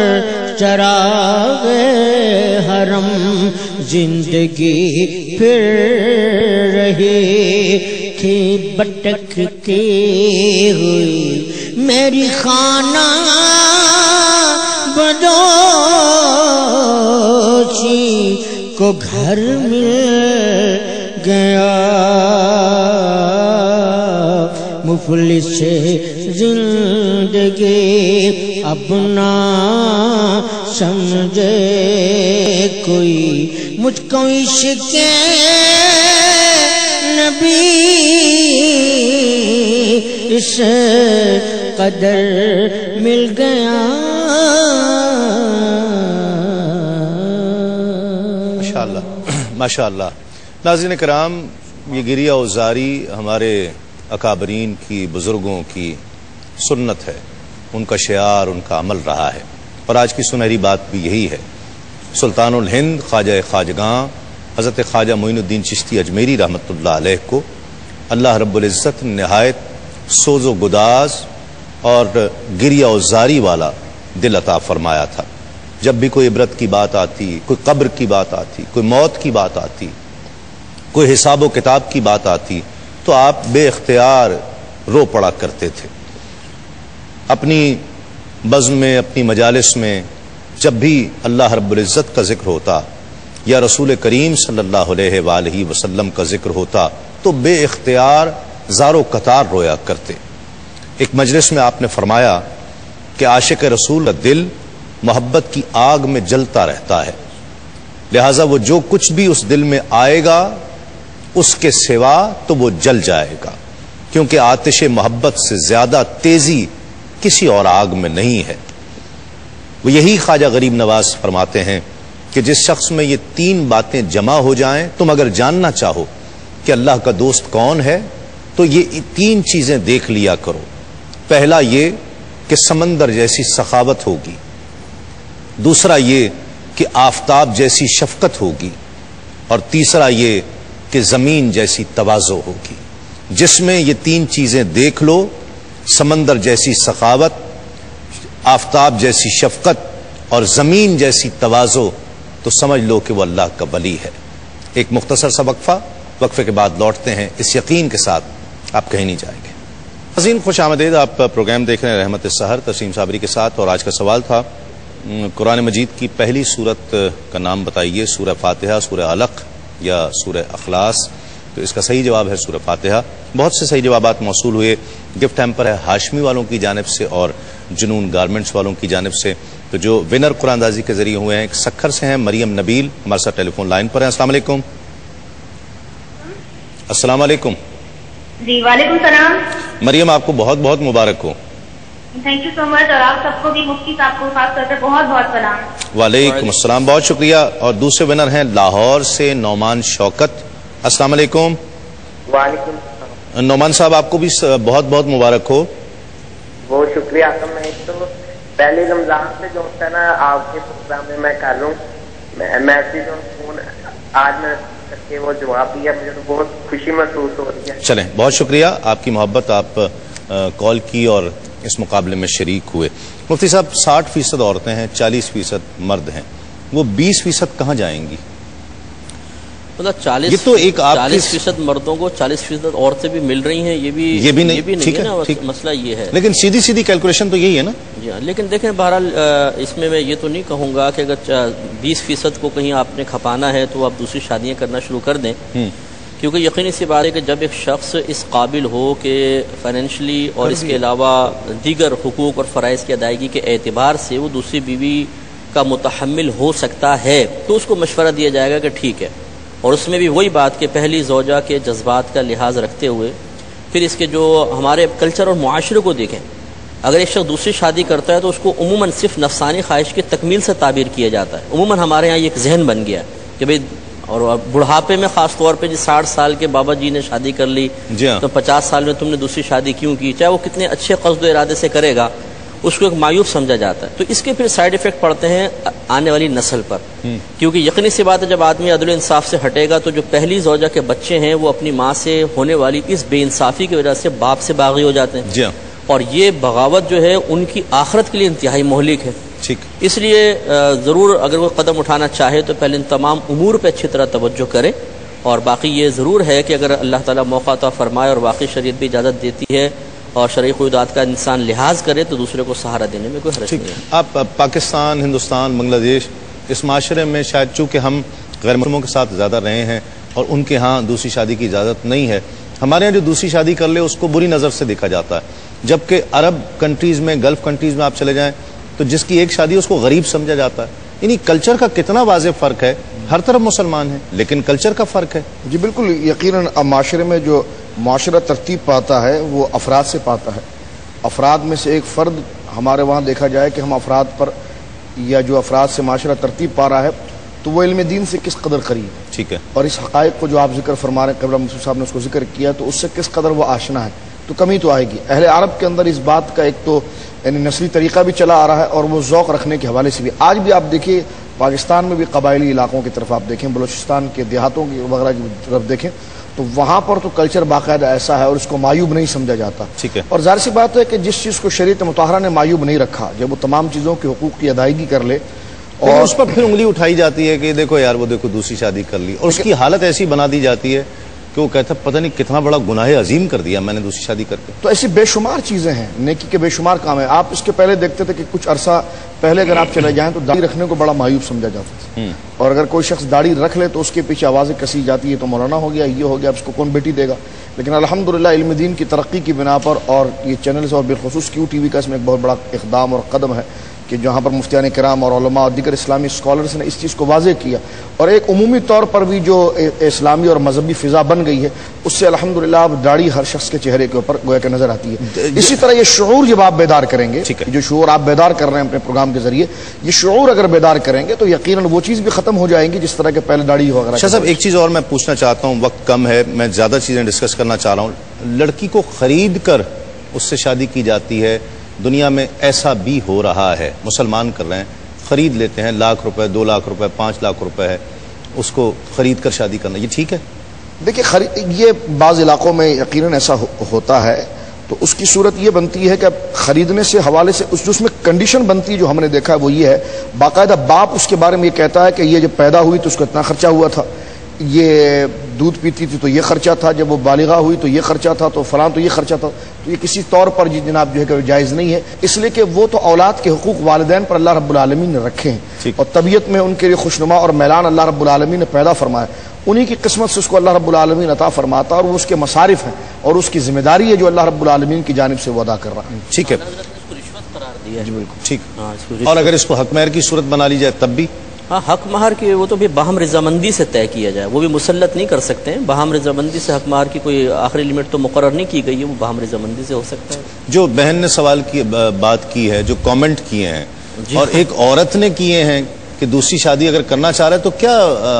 چراغ حرم زندگی پھر رہی تھی بٹکتی ہوئی میری خانہ بدوچی کو گھر مل گیا مفلس زندگی اپنا سمجھے کوئی مجھ کو عشق نبی اس قدر مل گیا ماشاءاللہ ناظرین کرام یہ گریہ اوزاری ہمارے اکابرین کی بزرگوں کی سنت ہے ان کا شعار ان کا عمل رہا ہے اور آج کی سنہری بات بھی یہی ہے سلطان الہند خواجہ خواجگاں حضرت خواجہ معین الدین چشتی اجمیری رحمۃ اللہ علیہ کو اللہ رب العزت نے نہایت سوز و گداز اور گریہ اوزاری والا دل عطا فرمایا تھا جب بھی کوئی عبرت کی بات آتی کوئی قبر کی بات آتی کوئی موت کی بات آتی کوئی حساب و کتاب کی بات آتی تو آپ بے اختیار رو پڑا کرتے تھے اپنی بزم میں اپنی مجالس میں جب بھی اللہ رب العزت کا ذکر ہوتا یا رسول کریم صلی اللہ علیہ وآلہ وسلم کا ذکر ہوتا تو بے اختیار زارو قطار رویا کرتے ایک مجلس میں آپ نے فرمایا کہ عاشق رسول کا دل محبت کی آگ میں جلتا رہتا ہے لہٰذا وہ جو کچھ بھی اس دل میں آئے گا اس کے سوا تو وہ جل جائے گا کیونکہ آتش محبت سے زیادہ تیزی کسی اور آگ میں نہیں ہے وہ یہی خواجہ غریب نواز فرماتے ہیں کہ جس شخص میں یہ تین باتیں جمع ہو جائیں تم اگر جاننا چاہو کہ اللہ کا دوست کون ہے تو یہ تین چیزیں دیکھ لیا کرو پہلا یہ کہ سمندر جیسی سخاوت ہوگی دوسرا یہ کہ آفتاب جیسی شفقت ہوگی اور تیسرا یہ کہ زمین جیسی تواضع ہوگی جس میں یہ تین چیزیں دیکھ لو سمندر جیسی سخاوت آفتاب جیسی شفقت اور زمین جیسی تواضع تو سمجھ لو کہ وہ اللہ کا ولی ہے ایک مختصر سا وقفے کے بعد لوٹتے ہیں اس یقین کے ساتھ آپ کہیں نہیں جائیں گے عظیم خوش آمدید آپ پروگرام دیکھ رہے ہیں رحمت السحر تسلیم صابری کے ساتھ اور آج کا سوال تھا قرآن مجید کی پہلی سورت کا نام بتائیے سورہ فاتحہ سورہ علق یا سورہ اخلاص تو اس کا صحیح جواب ہے سورہ فاتحہ بہت سے صحیح جوابات موصول ہوئے گفٹ ہیمپر ہے ہاشمی والوں کی جانب سے اور جنون گارمنٹس والوں کی جانب سے تو جو ونر قرآن اندازی کے ذریعے ہوئے ہیں ایک سکھر سے ہیں مریم نبیل ہمارے ساتھ ٹیلی فون لائن پر ہیں السلام علیکم السلام علیکم جی وعلیکم السلام مریم آپ کو بہت بہت مبارک ہو تھینک یو سو مچ اور آپ سب کو بھی مفتی صاحب کو خاص طور سے بہت بہت سلام وعلیکم السلام بہت شکریہ اور دوسرے ونر ہیں لاہور سے نعمان شوکت السلام علیکم وعلیکم نعمان صاحب آپ کو بھی بہت بہت مبارک ہو بہت شکریہ میں تو پہلے رمضان سے جو ہوتا ہے نا آپ کے پروگرام میں کر رہا ہوں میسج اور فون آج میں کہ وہ جواب دیا مجھے تو بہت خوشی محسوس ہو رہی ہے چلیں بہت شکریہ آپ کی محبت آپ کال کی اور اس مقابلے میں شریک ہوئے مفتی صاحب 60% عورتیں ہیں 40% مرد ہیں وہ 20% کہاں جائیں گی مطلب 40% مردوں کو 40% عورتیں بھی مل رہی ہیں، یہ بھی نہیں ہے نا، مسئلہ یہ ہے. لیکن سیدھی کیلکولیشن تو یہی ہے نا. جی ہاں، لیکن دیکھیں بہرحال اس میں یہ تو نہیں کہوں گا کہ اگر 20% کو کہیں آپ نے کھپانا ہے تو آپ دوسری شادیاں کرنا شروع کر دیں، کیونکہ یقینی سی بات ہے کہ جب ایک شخص اس قابل ہو کہ فائنینشلی اور اس کے علاوہ دیگر حقوق اور فرائض کی ادائیگی کے اعتبار سے وہ دوسری بیوی کا متحمل ہو سکتا ہے، تو اس کو مشورہ دیا جائے گا کہ ٹھیک ہے. اور اس میں بھی وہی بات کہ پہلی زوجہ کے جذبات کا لحاظ رکھتے ہوئے پھر اس کے جو ہمارے کلچر اور معاشرے کو دیکھیں، اگر ایک شخص دوسری شادی کرتا ہے تو اس کو عموماً صرف نفسانی خواہش کی تکمیل سے تعبیر کیا جاتا ہے. عموماً ہمارے یہاں یہ ایک ذہن بن گیا کہ بھئی، اور بڑھاپے میں خاص طور پہ 60 سال کے بابا جی نے شادی کر لی تو 50 سال میں تم نے دوسری شادی کیوں کی، چاہے وہ کتنے اچھے قصد و ارادے سے کرے گا، اس کو ایک مایوب سمجھا جاتا ہے. تو اس کے پھر سائیڈ ایفیکٹ پڑتے ہیں آنے والی نسل پر، کیونکہ یقینی سی بات ہے جب آدمی عدل و انصاف سے ہٹے گا تو جو پہلی زوجہ کے بچے ہیں وہ اپنی ماں سے ہونے والی اس بے انصافی کی وجہ سے باپ سے باغی ہو جاتے ہیں، اور یہ بغاوت جو ہے ان کی آخرت کے لیے انتہائی مہلک ہے. اس لیے ضرور اگر وہ قدم اٹھانا چاہے تو پہلے ان تمام امور پہ اچھی طرح توجہ کرے، اور باقی یہ ضرور ہے کہ اگر اللہ تعالیٰ موقع عطا فرمائے اور واقعی شریعت بھی اجازت دیتی ہے اور شرعی قیودات کا انسان لحاظ کرے تو دوسرے کو سہارا دینے میں کوئی حرج نہیں ہے. آپ پاکستان، ہندوستان، بنگلہ دیش، اس معاشرے میں شاید چونکہ ہم غیر مسلموں کے ساتھ زیادہ رہے ہیں اور ان کے ہاں دوسری شادی کی اجازت نہیں ہے، ہمارے یہاں جو دوسری شادی کر لے اس کو بری نظر سے دیکھا جاتا ہے، جبکہ عرب کنٹریز میں، گلف کنٹریز میں آپ چلے جائیں تو جس کی ایک شادی اس کو غریب سمجھا جاتا ہے. یعنی کلچر کا کتنا واضح فرق ہے. ہر طرف مسلمان ہیں لیکن کلچر کا فرق ہے. جی بالکل، یقیناً معاشرے میں جو معاشرہ ترتیب پاتا ہے وہ افراد سے پاتا ہے. افراد میں سے ایک فرد ہمارے وہاں دیکھا جائے کہ ہم افراد پر یا جو افراد سے معاشرہ ترتیب پا رہا ہے تو وہ علم دین سے کس قدر قریب ہے. ٹھیک ہے. اور اس حقائق کو جو آپ ذکر فرما رہے ہیں، قبلہ مسعود صاحب نے اس کو ذکر کیا، تو اس سے کس قدر وہ آشنا ہے، تو کمی تو آئے گی. اہل عرب کے اندر اس بات کا ایک تو یعنی نسلی طریقہ بھی چلا آ رہا ہے اور وہ ذوق رکھنے کے حوالے سے بھی. آج بھی آپ دیکھیے پاکستان میں بھی قبائلی علاقوں کی طرف آپ دیکھیں، بلوچستان کے دیہاتوں کی وغیرہ کی طرف دیکھیں تو وہاں پر تو کلچر باقاعدہ ایسا ہے اور اس کو معیوب نہیں سمجھا جاتا. ٹھیک ہے. اور ظاہر سی بات ہے کہ جس چیز کو شریعت مطہرہ نے معیوب نہیں رکھا، جب وہ تمام چیزوں کے حقوق کی ادائیگی کر لے اور اس پر پھر انگلی اٹھائی جاتی ہے کہ دیکھو یار وہ دیکھو دوسری شادی کر لی، اور اس کی حالت ایسی بنا دی جاتی ہے کہ وہ کہتا ہے پتہ نہیں کتنا بڑا گناہ عظیم کر دیا میں نے دوسری شادی کر کے. تو ایسی بے شمار چیزیں ہیں، نیکی کے بے شمار کام ہیں. آپ اس کے پہلے دیکھتے تھے کہ کچھ عرصہ پہلے اگر آپ چلے جائیں تو داڑھی رکھنے کو بڑا معیوب سمجھا جاتا تھا، اور اگر کوئی شخص داڑھی رکھ لے تو اس کے پیچھے آوازیں کسی جاتی ہے، تو مولانا ہو گیا، یہ ہو گیا، اس کو کون بیٹی دے گا. لیکن الحمدللہ علم دین کی ترقی کی بنا پر اور یہ چینلز اور بالخصوص کیو ٹی وی کا اس میں ایک بہت بڑا اقدام اور قدم ہے کہ جہاں پر مفتیان کرام اور علماء اور دیگر اسلامی اسکالرز نے اس چیز کو واضح کیا، اور ایک عمومی طور پر بھی جو اسلامی اور مذہبی فضا بن گئی ہے اس سے الحمدللہ اب داڑھی ہر شخص کے چہرے کے اوپر گویا کہ نظر آتی ہے. اسی طرح یہ شعور جب آپ بیدار کریں گے، جو شعور آپ بیدار کر رہے ہیں اپنے پروگرام کے ذریعے، یہ شعور اگر بیدار کریں گے تو یقیناً وہ چیز بھی ختم ہو جائیں گی جس طرح کے پہلے داڑھی وغیرہ. شاہ صاحب ایک چیز اور میں پوچھنا چاہتا ہوں، وقت کم ہے، میں زیادہ چیزیں ڈسکس کرنا چاہ رہا ہوں. لڑکی کو خرید کر اس سے شادی کی جاتی ہے، دنیا میں ایسا بھی ہو رہا ہے، مسلمان کر رہے ہیں، خرید لیتے ہیں، لاکھ روپے، 2 لاکھ روپے، 5 لاکھ روپے ہے، اس کو خرید کر شادی کرنا، یہ ٹھیک ہے؟ دیکھیے یہ بعض علاقوں میں یقیناً ایسا ہوتا ہے، تو اس کی صورت یہ بنتی ہے کہ خریدنے سے حوالے سے اس میں کنڈیشن بنتی ہے جو ہم نے دیکھا ہے وہ یہ ہے، باقاعدہ باپ اس کے بارے میں یہ کہتا ہے کہ یہ جب پیدا ہوئی تو اس کو اتنا خرچہ ہوا تھا، یہ دودھ پیتی تھی تو یہ خرچہ تھا، جب وہ بالغہ ہوئی تو یہ خرچہ تھا، تو فلاں تو یہ خرچہ تھا. تو یہ کسی طور پر جناب جو ہے کہ جائز نہیں ہے، اس لیے کہ وہ تو اولاد کے حقوق والدین پر اللہ رب العالمین نے رکھے ہیں اور طبیعت میں ان کے لیے خوشنما اور میلان اللہ رب العالمین نے پیدا فرمایا، انہی کی قسمت سے اس کو اللہ رب العالمین عطا فرماتا اور وہ اس کے مصارف ہیں اور اس کی ذمہ داری ہے جو اللہ رب العالمین کی جانب سے وہ ادا کر رہا ہے. ٹھیک ہے. ٹھیک. اور اگر اس کو حق مہر کی صورت بنا لی جائے تب بھی؟ ہاں، حق مہر کی وہ تو بھی باہم رضامندی سے طے کیا جائے، وہ بھی مسلط نہیں کر سکتے ہیں. باہم رضامندی سے حق مہر کی کوئی آخری لمٹ تو مقرر نہیں کی گئی ہے، وہ باہم رضامندی سے ہو سکتا ہے. جو بہن نے سوال کی بات کی ہے، جو کامنٹ کیے ہیں اور ایک عورت نے کیے ہیں کہ دوسری شادی اگر کرنا چاہ رہے تو کیا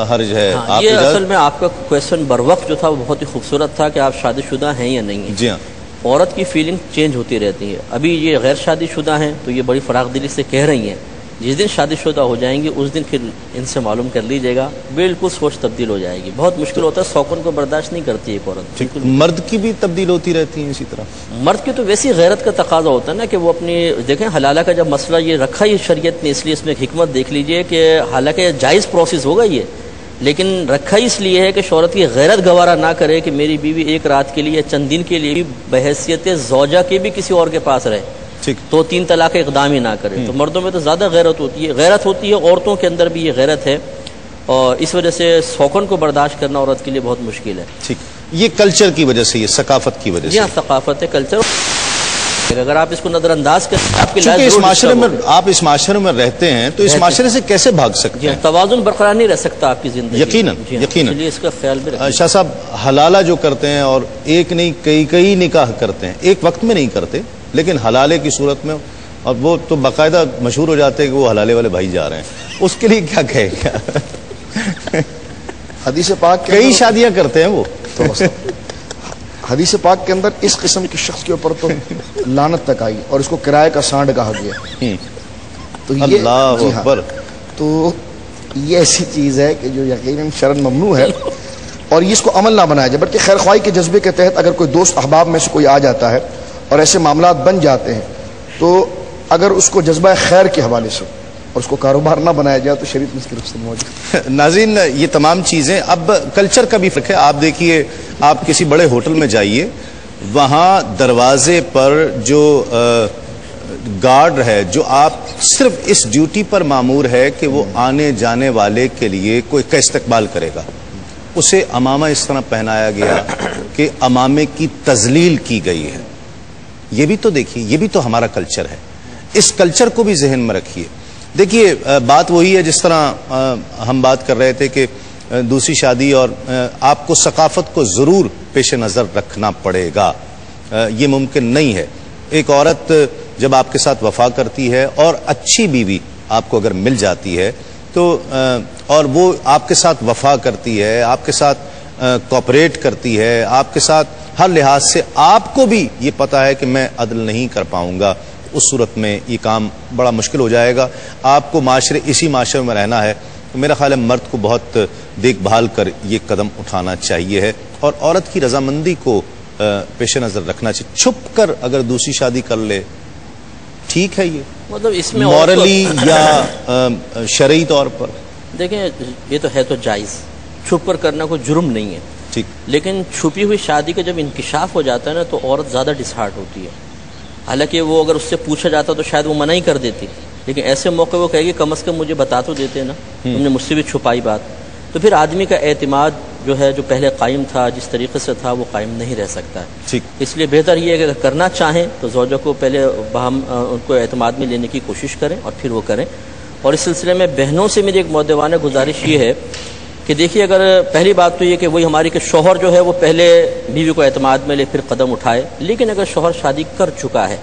حرج ہے؟ یہ اصل میں آپ کا کویسچن بروقت جو تھا وہ بہت ہی خوبصورت تھا کہ آپ شادی شدہ ہیں یا نہیں ہیں. جی ہاں. عورت کی فیلنگ چینج ہوتی رہتی ہے. ابھی یہ غیر شادی شدہ ہیں تو یہ بڑی فراخ دلی سے کہہ رہی ہیں، جس دن شادی شدہ ہو جائیں گی اس دن پھر ان سے معلوم کر لیجیے گا، بالکل سوچ تبدیل ہو جائے گی. بہت مشکل ہوتا ہے، سوکن کو برداشت نہیں کرتی ایک عورت. مرد کی بھی تبدیل ہوتی رہتی ہے اسی طرح؟ مرد کی تو ویسی غیرت کا تقاضا ہوتا ہے نا کہ وہ اپنی دیکھیں حلالہ کا جب مسئلہ یہ رکھا یہ شریعت نے، اس لیے اس میں ایک حکمت دیکھ لیجئے کہ حالانکہ جائز پروسیس ہوگا یہ، لیکن رکھا اس لیے ہے کہ شوہرت کی غیرت گوارا نہ کرے کہ میری بیوی ایک رات کے لیے چند دن کے لیے بھی بحیثیت زوجہ کے بھی کسی اور کے پاس رہے تو 3 طلاق اقدام ہی نہ کرے. تو مردوں میں تو زیادہ غیرت ہوتی ہے, عورتوں کے اندر بھی یہ غیرت ہے, اور اس وجہ سے سوکن کو برداشت کرنا عورت کے لیے بہت مشکل ہے. ٹھیک, یہ کلچر کی وجہ سے, یہ ثقافت کی وجہ سے. ثقافت ہے, کلچر. اگر آپ اس کو نظر انداز کریں آپ کی اس معاشرے میں, آپ اس معاشرے میں رہتے ہیں تو اس معاشرے سے کیسے بھاگ سکتے ہیں؟ توازن برقرار نہیں رہ سکتا آپ کی زندگی. یقیناً اس کا خیال بھی رکھیں. شاہ صاحب, حلالہ جو کرتے ہیں اور ایک نہیں کئی نکاح کرتے ہیں, ایک وقت میں نہیں کرتے لیکن حلالے کی صورت میں, اور وہ تو باقاعدہ مشہور ہو جاتے ہیں کہ وہ حلالے والے بھائی جا رہے ہیں, اس کے لیے کیا کہے گا؟ حدیث پاک کئی شادیاں کرتے ہیں وہ. حدیث پاک کے اندر اس قسم کے شخص کے اوپر تو لعنت تک آئی اور اس کو کرائے کا سانڈ کہا گیا. تو یہ اللہ اکبر, تو یہ ایسی چیز ہے کہ جو یقیناً شرعاً ممنوع ہے اور اس کو عمل نہ بنایا جائے, بلکہ خیر خواہی کے جذبے کے تحت اگر کوئی دوست احباب میں سے کوئی آ جاتا ہے اور ایسے معاملات بن جاتے ہیں تو اگر اس کو جذبہ خیر کے حوالے سے اور اس کو کاروبار نہ بنایا جائے تو شریعت میں اس کی رخصت موجود. ناظرین, یہ تمام چیزیں اب کلچر کا بھی فرق ہے. آپ دیکھیے, آپ کسی بڑے ہوٹل میں جائیے, وہاں دروازے پر جو گارڈ ہے, جو آپ صرف اس ڈیوٹی پر مامور ہے کہ وہ آنے جانے والے کے لیے کوئی کا استقبال کرے گا, اسے امامہ اس طرح پہنایا گیا کہ امامے کی تذلیل کی گئی ہے. یہ بھی تو دیکھیے, یہ بھی تو ہمارا کلچر ہے. اس کلچر کو بھی ذہن میں رکھیے. دیکھیے, بات وہی ہے جس طرح ہم بات کر رہے تھے کہ دوسری شادی, اور آپ کو ثقافت کو ضرور پیش نظر رکھنا پڑے گا, یہ ممکن نہیں ہے. ایک عورت جب آپ کے ساتھ وفا کرتی ہے اور اچھی بیوی آپ کو اگر مل جاتی ہے تو, اور وہ آپ کے ساتھ وفا کرتی ہے, آپ کے ساتھ کوآپریٹ کرتی ہے, آپ کے ساتھ ہر لحاظ سے آپ کو بھی یہ پتا ہے کہ میں عدل نہیں کر پاؤں گا, اس صورت میں یہ کام بڑا مشکل ہو جائے گا. آپ کو اسی معاشرے میں رہنا ہے تو میرا خیال ہے مرد کو بہت دیکھ بھال کر یہ قدم اٹھانا چاہیے ہے, اور عورت کی رضامندی کو پیش نظر رکھنا چاہیے. چھپ کر اگر دوسری شادی کر لے ٹھیک ہے, یہ مطلب اس میں مورلی یا شرعی طور پر دیکھیں یہ تو ہے تو جائز, چھپ کر کرنا کوئی جرم نہیں ہے. ٹھیک, لیکن چھپی ہوئی شادی کا جب انکشاف ہو جاتا ہے نا تو عورت زیادہ ڈسہارٹ ہوتی ہے. حالانکہ وہ اگر اس سے پوچھا جاتا تو شاید وہ منع ہی کر دیتی, لیکن ایسے موقع وہ کہے گی کم از کم مجھے بتا تو دیتے نا, تم نے مجھ سے بھی چھپائی بات. تو پھر آدمی کا اعتماد جو ہے, جو پہلے قائم تھا جس طریقے سے تھا, وہ قائم نہیں رہ سکتا ہے. اس لیے بہتر یہ ہے کہ اگر کرنا چاہیں تو زوجہ کو پہلے باہم ان کو اعتماد میں لینے کی کوشش کریں اور پھر وہ کریں. اور اس سلسلے میں بہنوں سے میری ایک مؤدبانہ گزارش یہ ہے کہ دیکھیے, اگر پہلی بات تو یہ کہ وہی ہماری کہ شوہر جو ہے وہ پہلے بیوی کو اعتماد میں لے پھر قدم اٹھائے, لیکن اگر شوہر شادی کر چکا ہے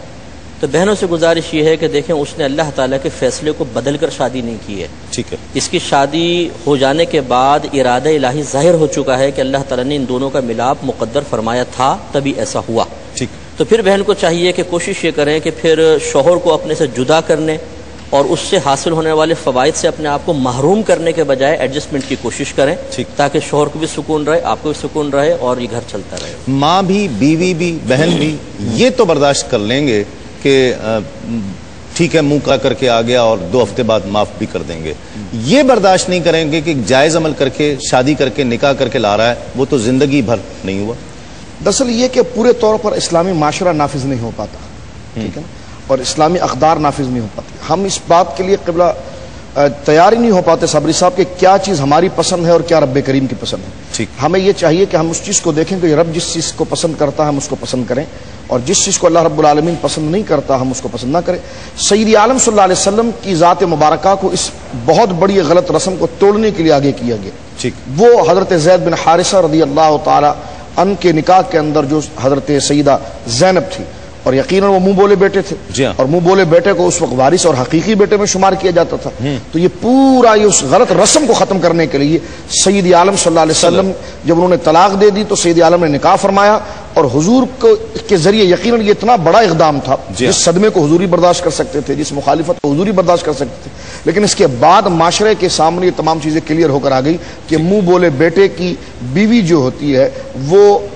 تو بہنوں سے گزارش یہ ہے کہ دیکھیں اس نے اللہ تعالیٰ کے فیصلے کو بدل کر شادی نہیں کی ہے. ٹھیک ہے, اس کی شادی ہو جانے کے بعد ارادہ الہی ظاہر ہو چکا ہے کہ اللہ تعالیٰ نے ان دونوں کا ملاپ مقدر فرمایا تھا, تبھی ایسا ہوا. ٹھیک, تو پھر بہن کو چاہیے کہ کوشش یہ کریں کہ پھر شوہر کو اپنے سے جدا کرنے اور اس سے حاصل ہونے والے فوائد سے اپنے آپ کو محروم کرنے کے بجائے ایڈجسٹمنٹ کی کوشش کریں, تاکہ شوہر کو بھی سکون رہے, آپ کو بھی سکون رہے اور یہ گھر چلتا رہے. ماں بھی, بیوی بھی, بہن بھی یہ تو برداشت کر لیں گے کہ ٹھیک ہے منہ کر کے آ گیا اور 2 ہفتے بعد معاف بھی کر دیں گے. یہ برداشت نہیں کریں گے کہ جائز عمل کر کے شادی کر کے نکاح کر کے لا رہا ہے, وہ تو زندگی بھر نہیں ہوا. دراصل یہ کہ پورے طور پر اسلامی معاشرہ نافذ نہیں ہو پاتا, ٹھیک ہے نا, اور اسلامی اقدار نافذ نہیں ہو پاتے. ہم اس بات کے لیے قبلہ تیار ہی نہیں ہو پاتے صبری صاحب کہ کیا چیز ہماری پسند ہے اور کیا رب کریم کی پسند ہے. ہمیں یہ چاہیے کہ ہم اس چیز کو دیکھیں کہ رب جس چیز کو پسند کرتا ہے ہم اس کو پسند کریں, اور جس چیز کو اللہ رب العالمین پسند نہیں کرتا ہم اس کو پسند نہ کریں. سید عالم صلی اللہ علیہ وسلم کی ذات مبارکہ کو اس بہت بڑی غلط رسم کو توڑنے کے لیے آگے کیا گیا. وہ حضرت زید بن حارثہ رضی اللہ تعالی عنہ کے نکاح کے اندر جو حضرت سیدہ زینب تھی, اور یقیناً وہ منہ بولے بیٹے تھے, اور منہ بولے بیٹے کو اس وقت وارث اور حقیقی بیٹے میں شمار کیا جاتا تھا. تو یہ پورا یہ اس غلط رسم کو ختم کرنے کے لیے سید عالم صلی اللہ علیہ وسلم جب انہوں نے طلاق دے دی تو سید عالم نے نکاح فرمایا, اور حضور کے ذریعے یقیناً یہ اتنا بڑا اقدام تھا جس صدمے کو حضور ہی برداشت کر سکتے تھے, جس مخالفت کو حضور ہی برداشت کر سکتے تھے, لیکن اس کے بعد معاشرے کے سامنے یہ تمام چیزیں کلیئر ہو کر آ گئی کہ منہ بولے بیٹے کی بیوی جو ہوتی ہے وہ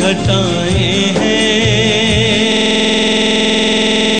گھٹائیں ہیں